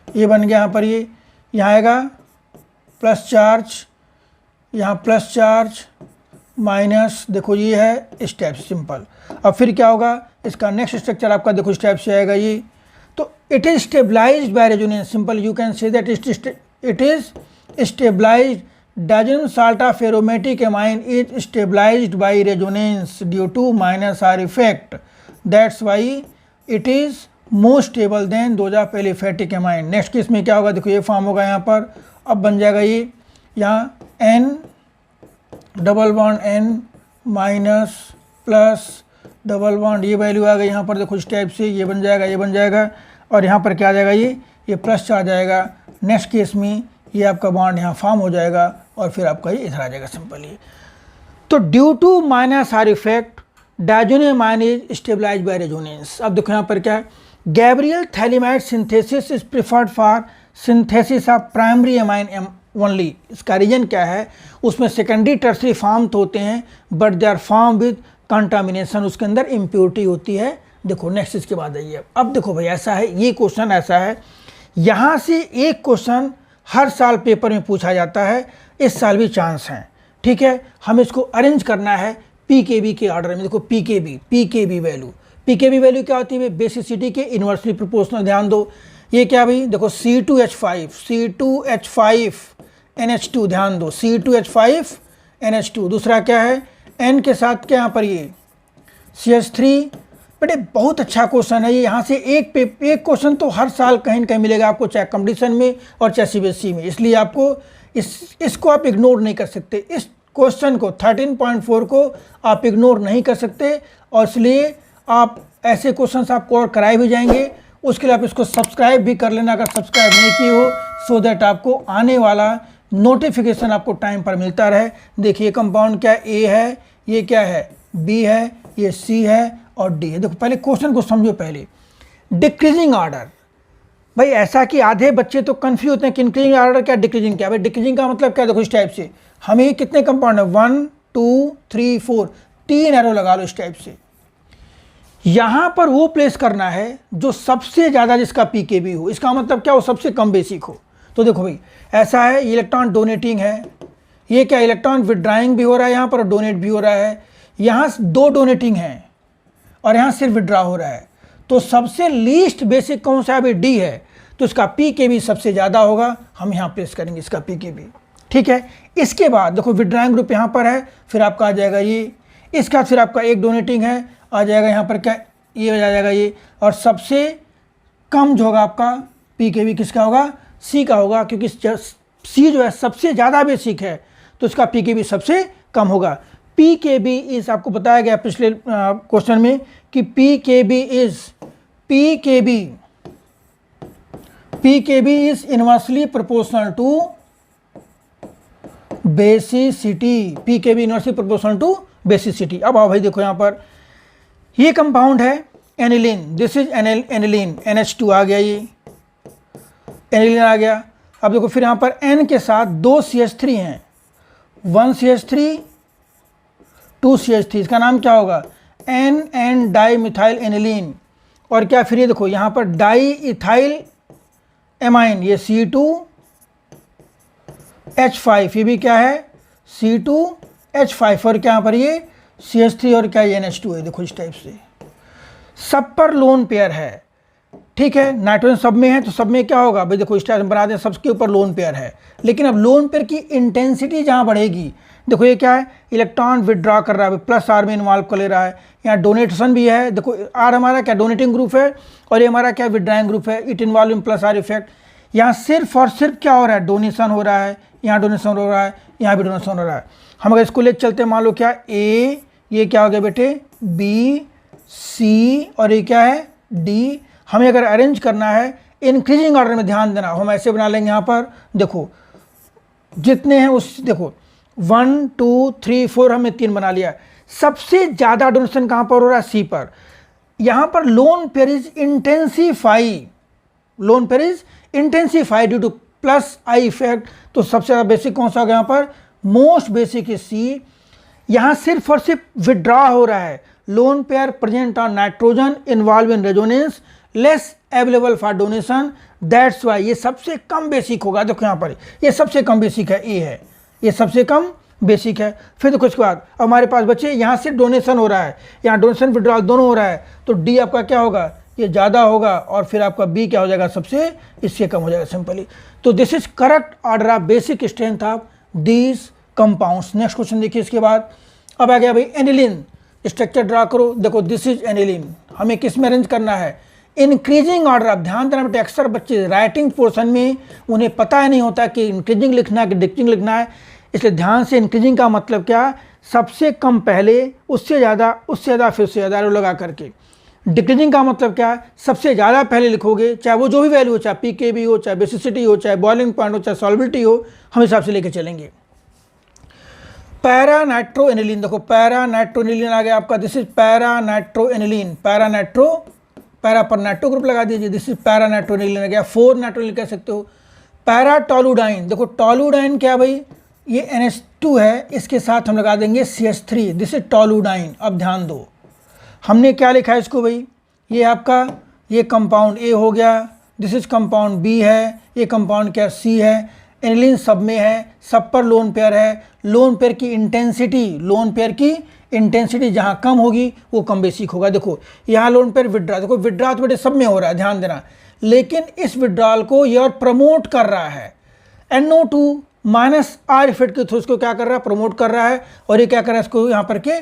ये बन गया यहाँ पर, ये यहाँ आएगा प्लस चार्ज, यहाँ प्लस चार्ज माइनस, देखो ये है इस टाइप सिंपल। अब फिर क्या होगा, इसका नेक्स्ट स्ट्रक्चर आपका देखो इस टाइप से आएगा ये। तो it is stabilised by resonance, simple you can say that it is stabilised diazonium salt of aromatic amine is stabilised by resonance due to minus R effect. That's why it is more stable than those of aliphatic amine. Next case में क्या होगा, देखो ये form होगा यहाँ पर, अब बन जाएगा ये यहाँ N double bond N minus plus double bond, ये वैल्यू आ गई यहाँ पर, देखो इस टाइप से ये बन जाएगा, ये बन जाएगा, और यहाँ पर क्या आ जाएगा ये प्लस चार्ज आएगा। नेक्स्ट केस में ये आपका बॉन्ड यहाँ फॉर्म हो जाएगा और फिर आपका ये इधर आ जाएगा सिंपल ये। तो due to minus R effect diazonium ion is stabilised by resonance. अब देखो यहाँ पर क्या है, Gabriel phthalimide synthesis is preferred for synthesis of primary amine only. इसका रीजन क्या है, उसमें सेकेंडरी टर्सरी फॉर्म तो होते हैं but they are form with contamination, उसके अंदर इम्प्योरिटी होती है। देखो नेक्स्ट इसके बाद आइए, अब देखो भाई ऐसा है, ये क्वेश्चन ऐसा है, यहाँ से एक क्वेश्चन हर साल पेपर में पूछा जाता है, इस साल भी चांस हैं, ठीक है। हम इसको अरेंज करना है PKB के ऑर्डर में। देखो PKB वैल्यू क्या होती है, बेसिसिटी के इन्वर्सली प्रोपोर्शनल। ध्यान दो ये क्या भाई, देखो C2H5NH2, ध्यान दो C2H5NH2। दूसरा क्या है N के साथ क्या यहाँ पर ये CH3। बेटे बहुत अच्छा क्वेश्चन है ये, यहाँ से एक क्वेश्चन तो हर साल कहीं न कहीं मिलेगा आपको, चाहे कंपटीशन में और चाहे CBSE में, इसलिए आपको इसको आप इग्नोर नहीं कर सकते। इस क्वेश्चन को 13.4 को आप इग्नोर नहीं कर सकते, और इसलिए आप ऐसे क्वेश्चंस आपको और कराए भी जाएंगे। उसके लिए आप इसको सब्सक्राइब भी कर लेना अगर सब्सक्राइब नहीं किए हो, सो दैट आपको आने वाला नोटिफिकेशन आपको टाइम पर मिलता रहे। देखिए कंपाउंड क्या ए है, ये क्या है बी है, ये सी है और डी है। देखो पहले क्वेश्चन को समझो। पहले डिक्रीजिंग ऑर्डर, भाई ऐसा कि आधे बच्चे तो कंफ्यूज होते हैं कि इंक्रीजिंग ऑर्डर क्या डिक्रीजिंग क्या। भाई डिक्रीजिंग का मतलब क्या, देखो इस टाइप से हमें कितने कंपाउंड है 1 2 3 4, 3 एरो लगा लो इस टाइप से। यहां पर वो प्लेस करना है जो सबसे ज़्यादा जिसका पीकेबी हो। इसका मतलब क्या, वो सबसे कम बेसिक हो। तो देखो भाई ऐसा है, इलेक्ट्रॉन डोनेटिंग है, ये क्या इलेक्ट्रॉन विड्राइंग भी हो रहा है यहाँ पर और डोनेट भी हो रहा है। यहाँ 2 डोनेटिंग हैं और यहाँ सिर्फ विड्रा हो रहा है। तो सबसे लीस्ट बेसिक कौन सा है भाई, डी है। तो इसका पीकेबी सबसे ज़्यादा होगा, हम यहाँ प्लेस करेंगे इसका पीकेबी। ठीक है, इसके बाद देखो विड्राइंग ग्रुप यहाँ पर है, फिर आपका आ जाएगा ये, इसके बाद फिर आपका एक डोनेटिंग है, आ जाएगा यहाँ पर क्या, ये आ जाएगा ये। और सबसे कम जो होगा आपका पीकेबी किसका होगा, सी का होगा, क्योंकि सी जो है सबसे ज़्यादा बेसिक है तो इसका पीकेबी सबसे कम होगा। पीकेबी इज, आपको बताया गया पिछले क्वेश्चन में कि pKb is inversely proportional to basicity. PKb inversely proportional to basicity. अब आओ भाई देखो यहाँ पर ये कंपाउंड है aniline, this is aniline, NH2 आ गया, ये एनिलीन आ गया। अब देखो फिर यहाँ पर N के साथ 2 CH3 हैं, 1 CH3 2 CH3, इसका नाम क्या होगा N डाई मिथाइल एनिलीन। और क्या फिर ये देखो यहाँ पर डाई इथाइल एमाइन, ये C2H5, ये भी क्या है C2H5 और क्या यहाँ पर ये CH3 और क्या ये NH2 है। देखो इस टाइप से सब पर लोन पेयर है। ठीक है, नाइट्रोजन सब में है तो सब में क्या होगा भाई, देखो इस टाइप बना दें, सबके ऊपर लोन पेयर है। लेकिन अब लोन पेयर की इंटेंसिटी जहाँ बढ़ेगी, देखो ये क्या है इलेक्ट्रॉन विड्रॉ कर रहा है, प्लस आर में इन्वॉल्व कर ले रहा है। यहाँ डोनेशन भी है, देखो आर हमारा क्या डोनेटिंग ग्रुप है और ये हमारा क्या विड्राइंग ग्रुप है, it involve in plus are effect. यहाँ सिर्फ और सिर्फ क्या हो रहा है, डोनेशन हो रहा है, यहाँ डोनेशन हो रहा है, यहाँ भी डोनेशन हो रहा है। हम अगर इसको ले चलते मान लो क्या ए, ये क्या हो गया बेटे बी सी और ये क्या है डी। हमें अगर अरेंज करना है इंक्रीजिंग ऑर्डर में, ध्यान देना हम ऐसे बना लेंगे। यहाँ पर देखो जितने हैं उस, देखो 1 2 3 4 हमने 3 बना लिया। सबसे ज़्यादा डोनेशन कहाँ पर हो रहा है, सी पर। यहाँ पर lone pair is intensify due two plus I effect. तो सबसे ज़्यादा बेसिक कौन सा होगा यहाँ पर, मोस्ट बेसिक इज सी। यहाँ सिर्फ और सिर्फ विड्रॉ हो रहा है, loan pair present on nitrogen involve in resonance less available for donation, that's why ये सबसे कम बेसिक होगा। देखो यहाँ पर ये सबसे कम बेसिक है, ए है, ये सबसे कम बेसिक है। फिर देखो इसके बाद हमारे पास बच्चे यहाँ सिर्फ डोनेशन हो रहा है, यहाँ डोनेशन विड्रॉल दोनों हो रहा है, तो डी आपका क्या होगा, ये ज़्यादा होगा और फिर आपका बी क्या हो जाएगा, सबसे इससे कम हो जाएगा सिंपली। तो this is correct order of basic strength of these compounds. Next question देखिए इसके बाद। अब आ गया भाई एनिलीन, स्ट्रक्चर ड्रा करो। देखो दिस इज एनिलीन, हमें किस में अरेंज करना है, इंक्रीजिंग ऑर्डर। अब ध्यान देना बेटे, अक्सर बच्चे राइटिंग पोर्शन में उन्हें पता ही नहीं होता कि इंक्रीजिंग लिखना है कि डिक्रीजिंग लिखना है, इसलिए ध्यान से इंक्रीजिंग का मतलब क्या, सबसे कम पहले, उससे ज़्यादा, उससे ज़्यादा, फिर उससे ज़्यादा लगा करके। डिक्रीजिंग का मतलब क्या है, सबसे ज़्यादा पहले लिखोगे, चाहे वो जो भी वैल्यू हो, चाहे पीकेबी हो, चाहे बेसिसिटी हो, चाहे बॉइलिंग पॉइंट हो, चाहे सॉल्बिलिटी हो, हम हिसाब से लेके चलेंगे। पैरा नाइट्रो एनिलीन, देखो पैरा नाइट्रो एनिलीन आ गया आपका, this is para nitro aniline, para पर नाइट्रो ग्रुप लगा दीजिए, this is para nitro aniline आ गया। 4 नाइट्रो एनिलीन कह सकते हो। पैरा टोलुडाइन, देखो टोलुडाइन क्या भाई, ये NH2 है, इसके साथ हम लगा देंगे CH3, दिस इज टोलुडाइन। अब ध्यान दो हमने क्या लिखा है इसको भाई, ये आपका ये कंपाउंड ए हो गया, दिस इज कंपाउंड बी है, ये कंपाउंड क्या सी है। एनिलीन सब में है, सब पर लोन पेयर है। लोन पेयर की इंटेंसिटी जहाँ कम होगी वो कम बेसिक होगा। देखो यहाँ लोन पेयर विड्रा, देखो विड्रा तो बेटे सब में हो रहा है, ध्यान देना, लेकिन इस विड्रॉल को ये और प्रमोट कर रहा है। NO2 माइनस आर इफेक्ट के थ्रू इसको क्या कर रहा है, प्रमोट कर रहा है। और ये क्या कर रहा है, इसको यहाँ पर के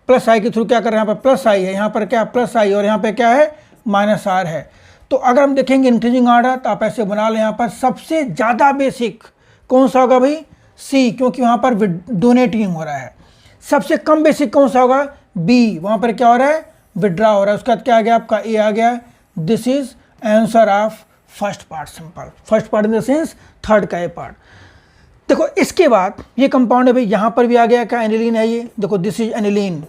प्लस आई के थ्रू क्या कर रहा है, यहाँ पर प्लस आई है, यहाँ पर क्या प्लस आई और यहाँ पे क्या है माइनस आर है। तो अगर हम देखेंगे इंक्रीजिंग ऑर्डर तो आप ऐसे बना लें, यहाँ पर सबसे ज़्यादा बेसिक कौन सा होगा भाई, सी, क्योंकि वहाँ पर डोनेटिंग हो रहा है। सबसे कम बेसिक कौन सा होगा, बी, वहाँ पर क्या हो रहा है, विड्रा हो रहा है। उसके बाद क्या आ गया आपका, ए आ गया। This is answer of first part, simple first part in the sense third का ए पार्ट। देखो इसके बाद ये कंपाउंड है भाई, यहाँ पर भी आ गया क्या, एनिलीन है ये, देखो दिस इज एनिलीन।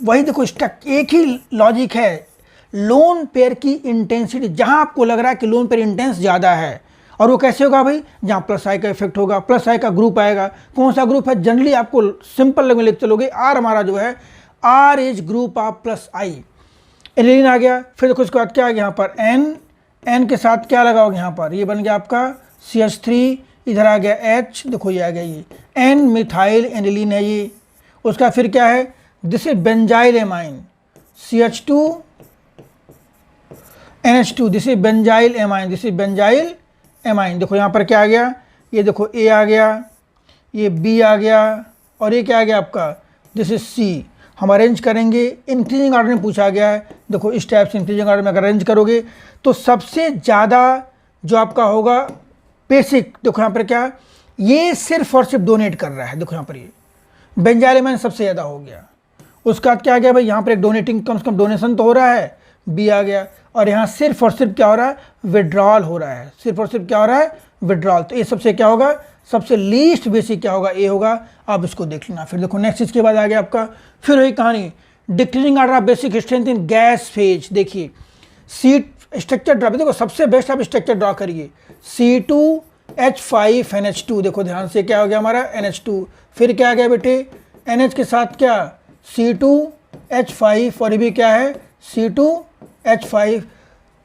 वही देखो स्टक, एक ही लॉजिक है, लोन पेयर की इंटेंसिटी, जहाँ आपको लग रहा है कि लोन पेयर इंटेंस ज़्यादा है, और वो कैसे होगा भाई, जहाँ प्लस आई का इफेक्ट होगा, प्लस आई का ग्रुप आएगा। कौन सा ग्रुप है, जनरली आपको सिंपल लगे लिख चलोगे, आर हमारा जो है R is group of plus I. Aniline आ गया, फिर देखो उसके बाद क्या आ गया यहाँ पर एन, एन के साथ क्या लगाओगे यहाँ पर, ये बन गया आपका CH3, इधर आ गया H, देखो ये आ गया ये एन मिथाइल एनिलीन है ये। उसका फिर क्या है, this is benzyl amine, CH2 NH2, this is benzyl amine, this is benzyl amine. देखो यहाँ पर क्या आ गया, ये देखो A आ गया, ये B आ गया, और ये क्या आ गया आपका, दिस इज C। हम अरेंज करेंगे, इंक्रीजिंग ऑर्डर में पूछा गया है, देखो इस टाइप से इंक्रीजिंग ऑर्डर में अगर अरेंज करोगे तो सबसे ज़्यादा जो आपका होगा बेसिक, देखो यहाँ पर क्या, ये सिर्फ और सिर्फ डोनेट कर रहा है, देखो यहाँ पर ये बेंजाइल एमाइन सबसे ज़्यादा हो गया। उसका क्या आ गया भाई, यहाँ पर एक डोनेटिंग, कम से कम डोनेशन तो हो रहा है, B आ गया, और यहाँ सिर्फ और सिर्फ क्या हो रहा है, विड्रॉल हो रहा है, सिर्फ और सिर्फ क्या हो रहा है, विड्रॉल। तो ये सबसे क्या होगा, सबसे लीस्ट बेसिक क्या होगा, ए होगा। आप इसको देख लेना। फिर देखो नेक्स्ट इसके बाद आ गया आपका, फिर वही कहानी, decreasing order of basic strength in gas phase. देखिए सी स्ट्रक्चर ड्रॉ, देखो सबसे बेस्ट आप स्ट्रक्चर ड्रॉ करिए, C2H5NH2, देखो ध्यान से क्या हो गया हमारा NH2, फिर क्या आ गया बेटे NH के साथ क्या C2H5, और ये भी क्या है C2H5,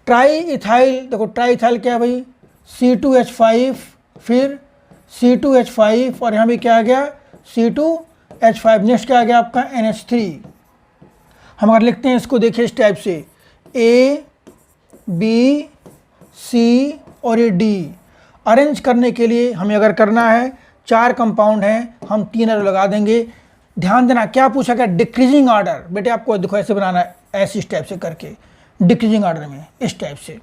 ट्राई इथाइल, देखो ट्राई इथाइल क्या है भाई C2H5, फिर C2H5, और यहाँ भी क्या आ गया C2H5। नेक्स्ट क्या आ गया आपका NH3। हम अगर लिखते हैं इसको, देखिए इस टाइप से A B C और ये D, अरेंज करने के लिए हमें अगर करना है, 4 कंपाउंड हैं, हम 3 एरो लगा देंगे। ध्यान देना क्या पूछा गया, डिक्रीजिंग ऑर्डर, बेटे आपको देखो ऐसे बनाना है, ऐसे इस टाइप से करके डिक्रीजिंग ऑर्डर में, इस टाइप से।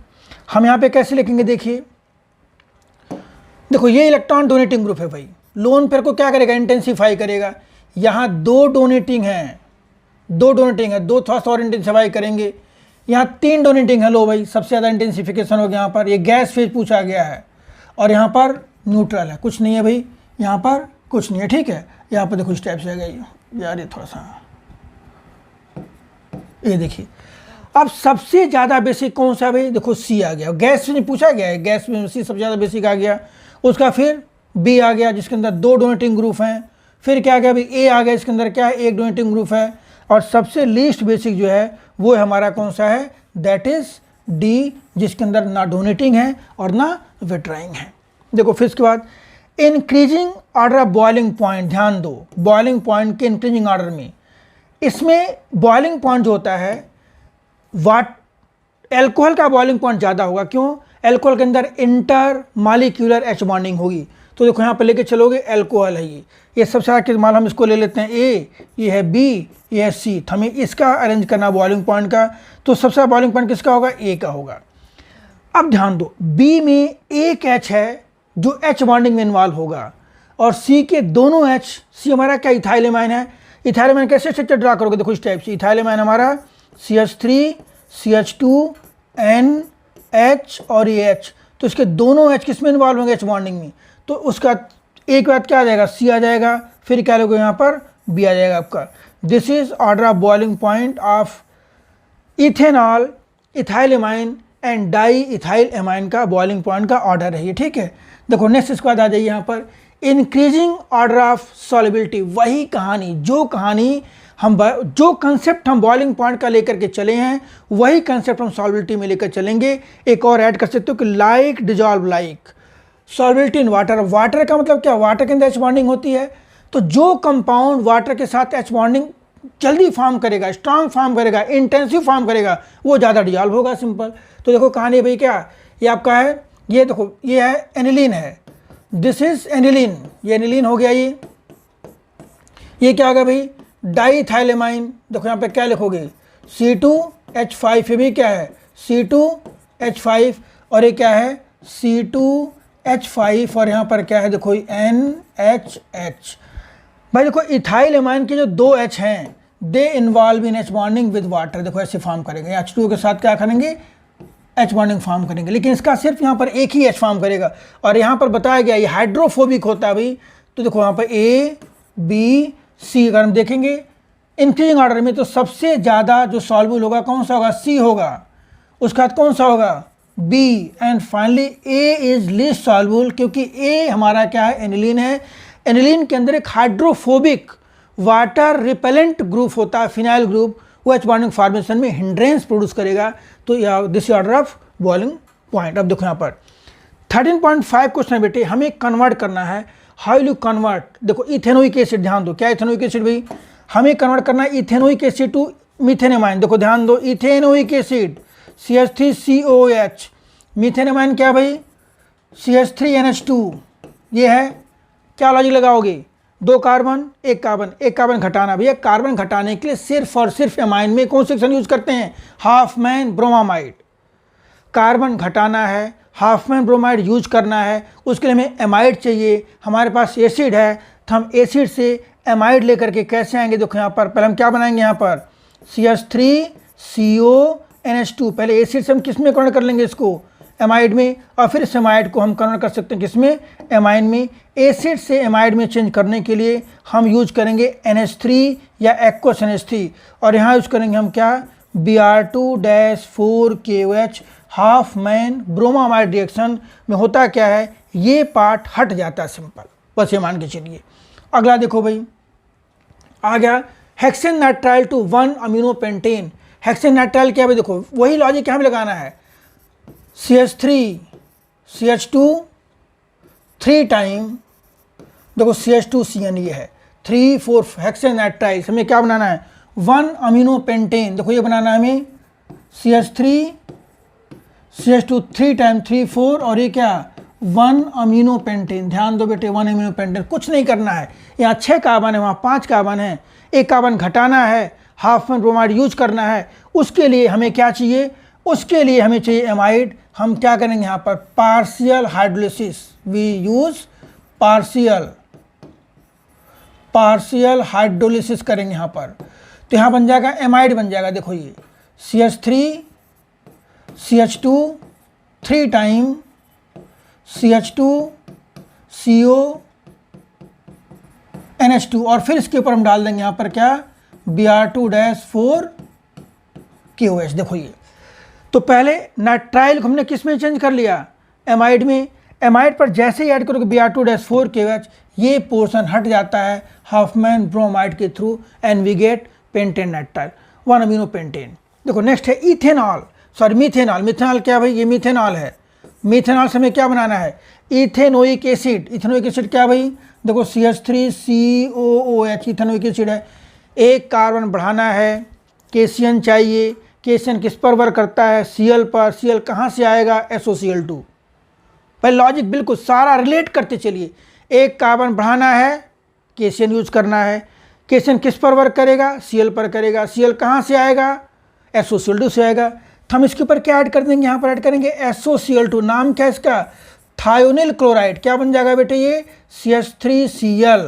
हम यहाँ पे कैसे लिखेंगे, देखिए देखो ये इलेक्ट्रॉन डोनेटिंग ग्रुप है भाई, लोन पेयर को क्या करेगा, इंटेंसिफाई करेगा। यहाँ 2 डोनेटिंग हैं, 2 डोनेटिंग है, 2 थोड़ा सा और इंटेंसिफाई करेंगे। यहाँ 3 डोनेटिंग है, लो भाई सबसे ज़्यादा इंटेंसिफिकेशन हो गया यहाँ पर। ये गैस फेज पूछा गया है, और यहाँ पर न्यूट्रल है, कुछ नहीं है भाई, यहाँ पर कुछ नहीं है, ठीक है। यहाँ पर देखो इस टाइप से आ गई यार, ये थोड़ा सा, ये देखिए अब सबसे ज़्यादा बेसिक कौन सा है भाई, देखो C आ गया, गैस में पूछा गया है, गैस में C सबसे ज़्यादा बेसिक आ गया। उसका फिर B आ गया, जिसके अंदर 2 डोनेटिंग ग्रुप हैं। फिर क्या आ गया भाई A आ गया, इसके अंदर क्या है, 1 डोनेटिंग ग्रुप है। और सबसे लीस्ट बेसिक जो है वो है हमारा कौन सा है, दैट इज D, जिसके अंदर ना डोनेटिंग है और ना विड्रॉइंग है। देखो फिर इसके बाद increasing order of boiling point, ध्यान दो बॉइलिंग पॉइंट के इंक्रीजिंग ऑर्डर में, इसमें बॉइलिंग पॉइंट जो होता है एल्कोहल का बॉइलिंग पॉइंट ज़्यादा होगा। क्यों, एल्कोहल के अंदर इंटर मालिक्यूलर H बॉन्डिंग होगी। तो देखो यहाँ पे लेके चलोगे, एल्कोहल है ये सबसे ज़्यादा किस्माल, हम इसको ले लेते हैं A, ये है B, ये है C। तो हमें इसका अरेंज करना बॉइलिंग पॉइंट का, तो सबसे ज़्यादा बॉइलिंग पॉइंट किसका होगा, A का होगा। अब ध्यान दो B में एक H है जो H बॉन्डिंग में इन्वॉल्व होगा, और C के दोनों H, C हमारा क्या इथाइल एमाइन है। इथाइल एमाइन कैसे स्ट्रक्चर ड्रा करोगे, देखो इस टाइप से, इथाइल एमाइन हमारा CH3 CH2 NH और ये H, तो इसके दोनों H किस में इन्वॉल्व होंगे, H बॉन्डिंग में। तो उसका एक बात क्या आ जाएगा, C आ जाएगा, फिर क्या लोगे यहाँ पर B आ जाएगा आपका। This is order of boiling point of ethanol, ethyl amine and di ethyl amine का बॉइलिंग पॉइंट का ऑर्डर है ये, ठीक है। देखो नेक्स्ट इसके बाद आ जाइए यहाँ पर इंक्रीजिंग ऑर्डर ऑफ सॉल्युबिलिटी। वही कहानी, जो कहानी हम जो कंसेप्ट हम बॉइलिंग पॉइंट का लेकर के चले हैं, वही कंसेप्ट हम सॉल्युबिलिटी में लेकर चलेंगे। एक और ऐड कर सकते हो कि like dissolve like solubility in water. Water का मतलब क्या, वाटर के अंदर H बॉन्डिंग होती है, तो जो कंपाउंड वाटर के साथ H बॉन्डिंग जल्दी फॉर्म करेगा, स्ट्रांग फॉर्म करेगा, इंटेंसिव फॉर्म करेगा, वो ज़्यादा डिजॉल्व होगा, सिंपल। तो देखो कहानी भाई क्या, ये आपका है, ये देखो ये है एनिलीन है, दिस इज एनिलीन, ये एनिलीन हो गया। ये क्या होगा भाई, डाईइथाइलेमाइन। देखो यहाँ पे क्या लिखोगे, C2H5, ये भी क्या है C2H5, और ये क्या है C2H5, और यहाँ पर क्या है देखो NHH। भाई देखो इथाइल एमाइन के जो 2 H हैं, they involve in H bonding with water. देखो ऐसे फॉर्म करेंगे, H2O के साथ क्या करेंगे, H बॉन्डिंग फॉर्म करेंगे, लेकिन इसका सिर्फ यहाँ पर एक ही H फॉर्म करेगा। और यहाँ पर बताया गया ये हाइड्रोफोबिक होता है भाई, तो देखो यहाँ पर A, B, C अगर हम देखेंगे इंक्रीजिंग ऑर्डर में, तो सबसे ज़्यादा जो सॉल्युबल होगा कौन सा होगा? C होगा। उसके बाद कौन सा होगा? B, and finally A is least soluble, क्योंकि A हमारा क्या है? एनिलीन है। एनिलीन के अंदर एक हाइड्रोफोबिक वाटर रिपेलेंट ग्रुप होता है, फिनाइल ग्रुप, वो H बॉन्डिंग फॉर्मेशन में हिंड्रेंस प्रोड्यूस करेगा। तो this order of boiling point. अब देखो यहाँ पर 13.5 क्वेश्चन है बेटे, हमें कन्वर्ट करना है। How you convert? देखो इथेनोइक एसिड, ध्यान दो, क्या इथेनोइक एसिड भाई? हमें कन्वर्ट करना है इथेनोइक एसिड टू मीथेनेमाइन। देखो ध्यान दो, इथेनोइक एसिड CH3COOH, मीथेनेमाइन क्या भाई? CH3NH2, ये है। क्या लॉजिक लगाओगे? 2 कार्बन 1 कार्बन, 1 कार्बन घटाना। भैया कार्बन घटाने के लिए सिर्फ और सिर्फ एमाइन में कौन सेक्शन यूज करते हैं? Half man bromamide. कार्बन घटाना है, हाफ मैन ब्रोमाइड यूज करना है, उसके लिए हमें एमाइड चाहिए। हमारे पास एसिड है, तो हम एसिड से एमाइड लेकर के कैसे आएंगे? देखो यहाँ पर पहले हम क्या बनाएंगे? यहाँ पर CH3CONH2, पहले एसिड से हम किस में कन्वर्ट कर लेंगे? इसको एमाइड में, और फिर इस एमाइड को हम कन्वर्ट कर सकते हैं किस में? एमाइन में। एसिड से एमाइड में चेंज करने के लिए हम यूज करेंगे NH3 या एक्वस NH3, और यहाँ यूज करेंगे हम क्या? Br2-4KOH। Half man bromamide reaction में होता क्या है? ये पार्ट हट जाता है, सिंपल, बस ये मान के चलिए। अगला देखो भाई, आ गया hexane nitrile to 1 amino pentane. Hexane nitrile क्या है? देखो वही लॉजिक यहाँ पे लगाना है। CH3 CH2 3 टाइम, देखो CH2CN ये है, 3 4 हेक्सेन नाइट्राइल। हमें क्या बनाना है? 1 अमीनो पेंटेन। देखो ये बनाना है हमें CH3 CH2 3 टाइम 3 4, और ये क्या? 1 अमीनो पेंटेन। ध्यान दो बेटे, 1 अमीनो पेंटेन, कुछ नहीं करना है। यहाँ 6 कार्बन है, वहाँ 5 कार्बन है, 1 कार्बन घटाना है, हाफ मैन ब्रोमाइड यूज करना है। उसके लिए हमें क्या चाहिए? उसके लिए हमें चाहिए एमाइड। हम क्या करेंगे यहाँ पर? Partial hydrolysis, we use partial hydrolysis करेंगे यहाँ पर। तो यहाँ बन जाएगा एमाइड बन जाएगा। देखो ये CH3 CH2 3 टाइम CH2CONH2, और फिर इसके ऊपर हम डाल देंगे यहाँ पर क्या? Br2-4KOH। देखो ये, तो पहले नाइट्राइल को हमने किस में चेंज कर लिया? एमाइड में। एमाइड पर जैसे ही ऐड करोगे Br2-4KOH, ये पोर्शन हट जाता है हाफ मैन ब्रोमाइड के through, and we get pentane nitrile, 1 amino pentane. देखो नेक्स्ट है इथेनॉल, सॉरी मीथेनॉल। मीथेनॉल क्या भाई? ये मीथेनॉल है। मीथेनॉल से हमें क्या बनाना है? Ethanoic acid. इथेनोइक एसिड क्या भाई? देखो CH3COOH इथेनोइक एसिड है। 1 कार्बन बढ़ाना है, केसियन चाहिए। केसियन किस पर वर्क करता है? Cl पर। Cl कहाँ से आएगा? SOCl2। पहले लॉजिक बिल्कुल सारा रिलेट करते चलिए। 1 कार्बन बढ़ाना है, केसियन यूज करना है। केसियन किस पर वर्क करेगा? Cl पर करेगा। Cl कहाँ से आएगा? SOCl2 से आएगा। तो हम इसके ऊपर क्या ऐड कर देंगे? यहाँ पर ऐड करेंगे SOCl2। नाम क्या है इसका? Thionyl chloride. क्या बन जाएगा बेटे? ये CH3Cl,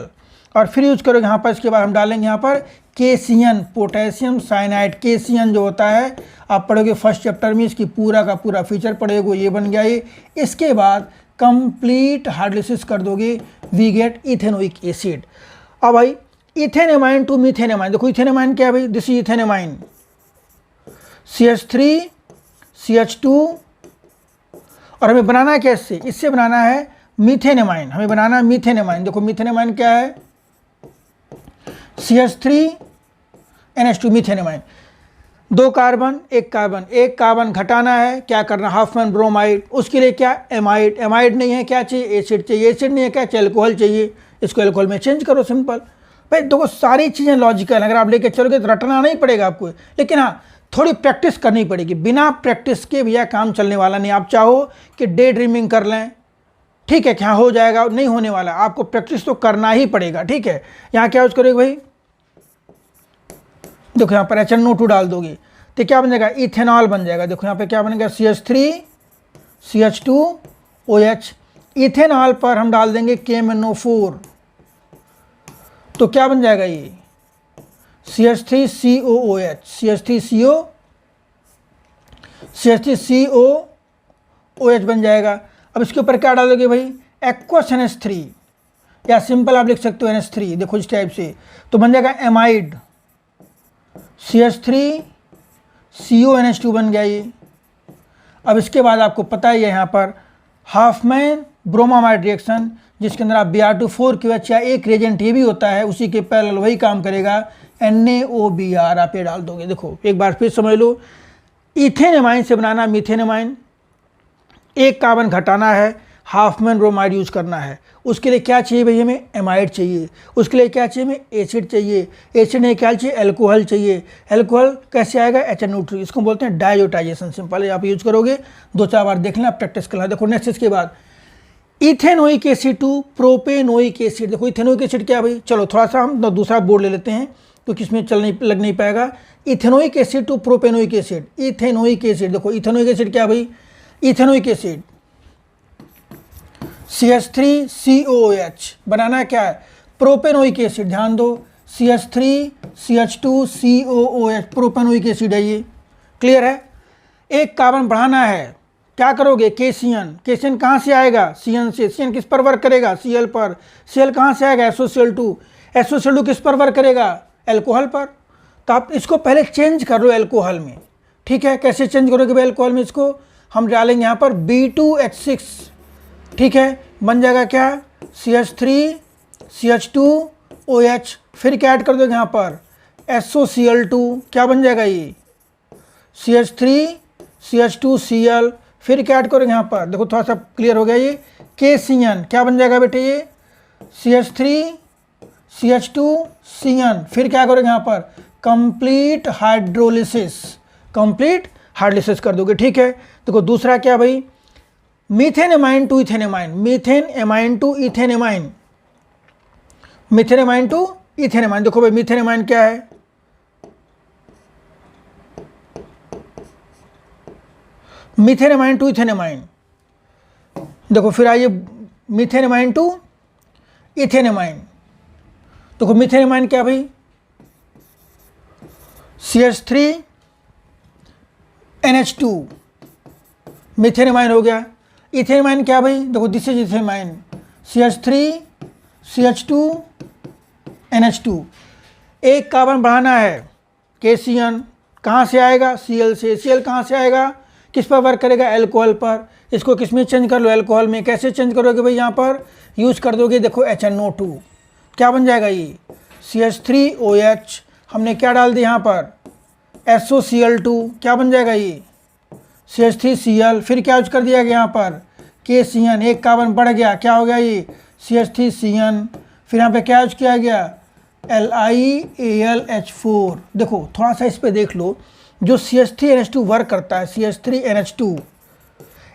और फिर यूज करोगे यहाँ पर। इसके बाद हम डालेंगे यहाँ पर केसियन, पोटेशियम साइनाइड। केसियन जो होता है, आप पढ़ोगे फर्स्ट चैप्टर में, इसकी पूरा का पूरा फीचर पढ़ोगे, ये बन गया ये। इसके बाद कंप्लीट हाइड्रोलिसिस कर दोगे, वी गेट इथेनोइक एसिड। अब भाई इथेनेमाइन टू मीथेनेमाइन। देखो इथेनेमाइन क्या है भाई? दिस इज इथेनेमाइन, CH3 CH2, और हमें बनाना क्या इससे? इससे बनाना है मीथेनेमाइन। हमें बनाना है मीथेनेमाइन। देखो मीथेनेमाइन क्या है? CH3NH2 मीथेनेमाइन। 2 कार्बन 1 कार्बन, 1 कार्बन घटाना है, क्या करना? Half man bromide. उसके लिए क्या? एमाइड। एमाइड नहीं है, क्या चाहिए? एसिड चाहिए। एसिड नहीं है, क्या चाहिए? अल्कोहल चाहिए। इसको अल्कोहल में चेंज करो, सिंपल। भाई देखो सारी चीज़ें लॉजिकल, अगर आप लेके चलोगे तो रटना नहीं पड़ेगा आपको, लेकिन हाँ थोड़ी प्रैक्टिस करनी पड़ेगी। बिना प्रैक्टिस के भैया काम चलने वाला नहीं। आप चाहो कि डे ड्रीमिंग कर लें, ठीक है, क्या हो जाएगा? नहीं होने वाला। आपको प्रैक्टिस तो करना ही पड़ेगा, ठीक है। यहाँ क्या यूज करोगे भाई? देखो यहाँ पर HNO2 डाल दोगे तो क्या बन जाएगा? इथेनॉल बन जाएगा। देखो यहाँ पे क्या बनेगा? CH3 CH2OH। इथेनॉल पर हम डाल देंगे KMNO4, तो क्या बन जाएगा? ये CH3COOH, CH3CO CH3COOH बन जाएगा। अब इसके ऊपर क्या डालोगे भाई, एक्वस NH3, या सिंपल आप लिख सकते हो NH3, देखो इस टाइप से, तो बन जाएगा एमाइड, CH3CONH2 बन गया ये। अब इसके बाद आपको पता ही है यहाँ पर हाफमैन ब्रोमामाइड रिएक्शन, जिसके अंदर आप Br2 4QH या एक रिएजेंट ये भी होता है, उसी के पैरेलल वही काम करेगा, NaOBr आप ये डाल दोगे। देखो एक बार फिर समझ लो, इथेन एमाइन से बनाना मीथेन एमाइन, एक कार्बन घटाना है, हाफमैन ब्रोमाइड यूज करना है। उसके लिए क्या चाहिए भाई, हमें एमाइड चाहिए। उसके लिए क्या चाहिए, हमें एसिड चाहिए। एसिड ने क्या चाहिए, एल्कोहल चाहिए। एल्कोहल कैसे आएगा, HNO3, इसको बोलते हैं डायोटाइजेशन। सिंपल आप यूज करोगे, 2-4 बार देख लेना, प्रैक्टिस करना। देखो नेक्स्ट इसके बाद ethanoic acid to propanoic acid. देखो इथेनोइक एसिड क्या भाई, चलो थोड़ा सा हम दूसरा बोर्ड ले लेते हैं क्योंकि इसमें लग नहीं पाएगा। Ethanoic acid to propanoic acid, ethanoic acid. देखो इथेनोइक एसिड क्या भाई, इथेनोइक एसिड CH3COOH बनाना क्या है, प्रोपेनोइक एसिड। ध्यान दो, CH3CH2COOH प्रोपेनोइक एसिड है ये, क्लियर है। एक कार्बन बढ़ाना है, क्या करोगे, KCN। KCN कहाँ से आएगा, CN से। CN किस पर वर्क करेगा, Cl पर। Cl कहाँ से आएगा, SOCl2। SOCl2 किस पर वर्क करेगा, एल्कोहल पर। तो आप इसको पहले चेंज कर लो एल्कोहल में, ठीक है। कैसे चेंज करोगे भाई एल्कोहल में, इसको हम डालेंगे यहाँ पर B2H6, ठीक है। बन जाएगा क्या, CH3CH2OH, फिर क्या ऐड कर दोगे यहाँ पर, SOCl2, क्या बन जाएगा ये, CH3CH2Cl, फिर क्या ऐड करोगे यहाँ पर, देखो थोड़ा सा क्लियर हो गया ये, KCN, क्या बन जाएगा बेटे ये, CH3CH2CN, फिर क्या करोगे यहाँ पर, कंप्लीट हाइड्रोलिसिस, कंप्लीट हाइड्रोलिसिस कर दोगे, ठीक है। देखो दूसरा क्या भाई, methane amine to ethane amine, methane amine to ethane amine, methane amine to ethane amine. देखो भाई मीथेन एमाइन क्या है, methane amine to ethane amine. देखो फिर आइए methane amine to ethane amine. देखो मीथेन एमाइन क्या भाई, CH3NH2 मीथेन एमाइन हो गया। इथेन एमाइन क्या भाई, देखो this is ethane amine, CH3CH2NH2। एक कार्बन बढ़ाना है, KCN, कहाँ से आएगा, Cl से। Cl कहाँ से आएगा, किस पर वर्क करेगा, एल्कोहल पर। इसको किस में चेंज कर लो, एल्कोहल में। कैसे चेंज करोगे भाई, यहाँ पर यूज कर दोगे, देखो HNO2, क्या बन जाएगा ये, CH3OH, हमने क्या डाल दिया यहाँ पर, SOCl2, क्या बन जाएगा ये, CH3Cl, फिर क्या यूज कर दिया गया यहाँ पर, KCN, एक कार्बन बढ़ गया, क्या हो गया ये, CH3CN, फिर यहाँ पे क्या यूज किया गया, LiAlH4। देखो थोड़ा सा इस पे देख लो, जो CH3NH2 वर्क करता है, CH3NH2,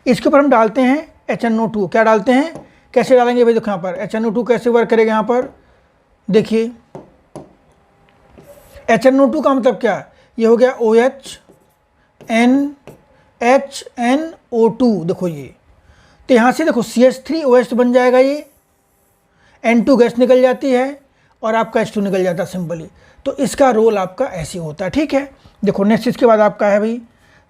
इसके ऊपर हम डालते हैं HNO2, क्या डालते हैं, कैसे डालेंगे भाई, देखो यहाँ पर HNO2 कैसे वर्क करेगा, यहाँ पर देखिए HNO2 का मतलब क्या, ये हो गया OHNHNO2, देखो ये, तो यहाँ से देखो CH3OH बन जाएगा, ये N2 गैस निकल जाती है और आपका H2 निकल जाता है सिंपली। तो इसका रोल आपका ऐसे होता है, ठीक है। देखो नेक्स्ट इसके बाद आपका है भाई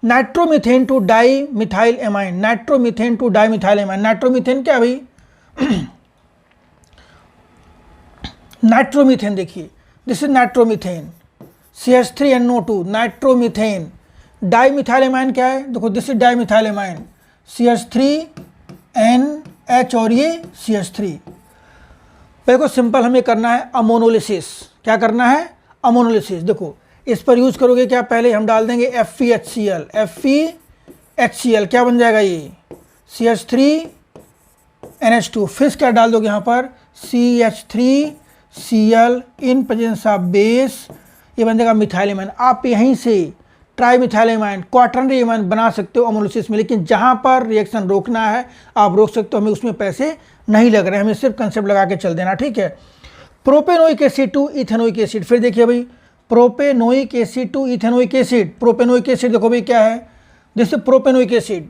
nitromethane to di methyl amine, nitromethane to di methyl amine. Nitromethane क्या भाई, नाइट्रोमीथेन देखिए, this is nitromethane, CH3NO2, nitromethane. Di methyl amine क्या है, देखो this is di methyl amine, CH3NH और ये CH3। देखो सिंपल हमें करना है अमोनोलिसिस, क्या करना है, अमोनोलिसिस। देखो इस पर यूज करोगे क्या, पहले हम डाल देंगे FeHCl, FeHCl, क्या बन जाएगा ये, CH3NH2, फिर क्या डाल दोगे यहाँ पर, CH3Cl in presence of base, ये बन जाएगा मिथाइल एमाइन। आप यहीं से tri methyl amine, quaternary amine बना सकते हो अमोनोलिसिस में, लेकिन जहाँ पर रिएक्शन रोकना है आप रोक सकते हो, हमें उसमें पैसे नहीं लग रहे, हमें सिर्फ कंसेप्ट लगा के चल देना, ठीक है। Propanoic acid to ethanoic acid, फिर देखिए भाई propanoic acid to ethanoic acid. Propanoic acid देखो भाई क्या है, जैसे propanoic acid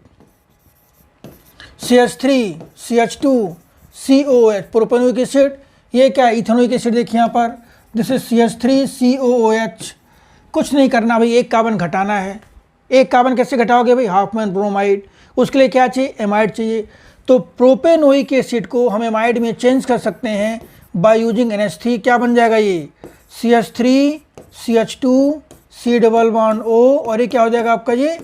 CH3CH2COOH, propanoic acid, ये क्या है, इथेनोइक एसिड। देखिए यहाँ पर जैसे CH3COOH, कुछ नहीं करना भाई, एक कार्बन घटाना है, एक कार्बन कैसे घटाओगे भाई, हाफ मैन ब्रोमाइड, उसके लिए क्या चाहिए, एमाइड चाहिए। तो प्रोपेनोइक एसिड को हम एमाइड में चेंज कर सकते हैं बाय यूजिंग NH3। क्या बन जाएगा ये, CH3 CH2 C double bond O, और ये क्या हो जाएगा आपका ये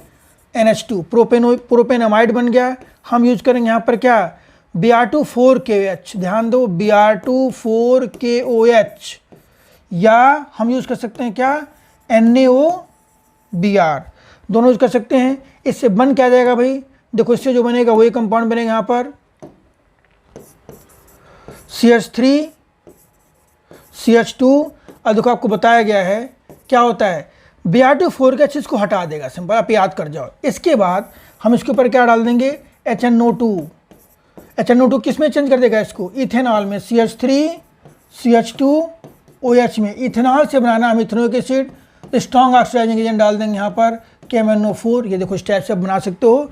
NH2, प्रोपेनमाइड बन गया। हम यूज करेंगे यहाँ पर क्या, Br2 4KOH, ध्यान दो Br2 4KOH, या हम यूज कर सकते हैं क्या, NaOBr, दोनों यूज कर सकते हैं। इससे बन क्या जाएगा भाई, देखो इससे जो बनेगा वही कंपाउंड बनेगा यहाँ पर CH3 CH2, और देखो आपको बताया गया है क्या होता है, Br2 को हटा देगा, सिंपल आप याद कर जाओ। इसके बाद हम इसके ऊपर क्या डाल देंगे, HNO2 किस में चेंज कर देगा इसको, इथेनॉल में, CH3 CH2OH में। इथेनॉल से बनाना हम ethanoic acid, strong oxidising agent डाल देंगे यहाँ पर KMnO4, ये देखो इस टाइप से आप बना सकते हो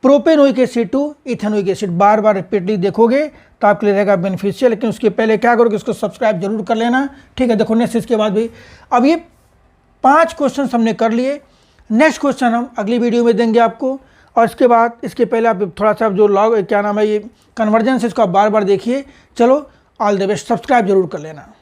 propanoic acid to ethanoic acid. बार बार रिपीटली देखोगे तो आपके लिए रहेगा बेनिफिशियल, लेकिन उसके पहले क्या करोगे, इसको सब्सक्राइब जरूर कर लेना, ठीक है। देखो नेक्स्ट इसके बाद भी, अब ये 5 क्वेश्चन हमने कर लिए। नेक्स्ट क्वेश्चन हम अगली वीडियो में देंगे आपको, और इसके बाद इसके पहले आप थोड़ा सा जो लॉग क्या नाम है ये कन्वर्जेंस, इसको आप बार बार देखिए। चलो ऑल द बेस्ट, सब्सक्राइब जरूर कर लेना।